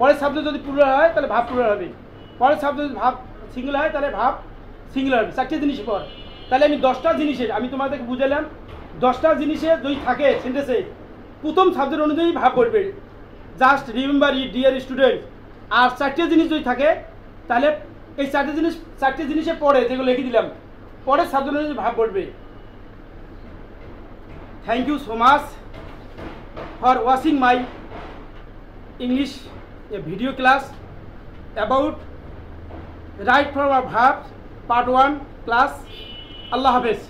পরের সাবজেক্ট যদি প্লুরাল হয় তাহলে ভাব প্লুরাল হবে পরের সাবজেক্ট যদি ভাব সিঙ্গুলার হয় তাহলে ভাব সিঙ্গুলার হবে চারটে জিনিস পর তাহলে আমি 10টা জিনিসের আমি তোমাদেরকে বুঝালাম 10টা জিনিসে যদি থাকে সেন্টেন্সে প্রথম সাবজেক্ট অনুযায়ী ভাব বলবে just remember it dear student আর চারটে জিনিস যদি থাকে তাহলে এই চারটে জিনিসের পরে যেগুলো লিখে দিলাম পরের সাবজেক্ট অনুযায়ী ভাব বলবে thank you so much for watching my English video class about right from verb part 1 class আল্লাহ হাফেজ।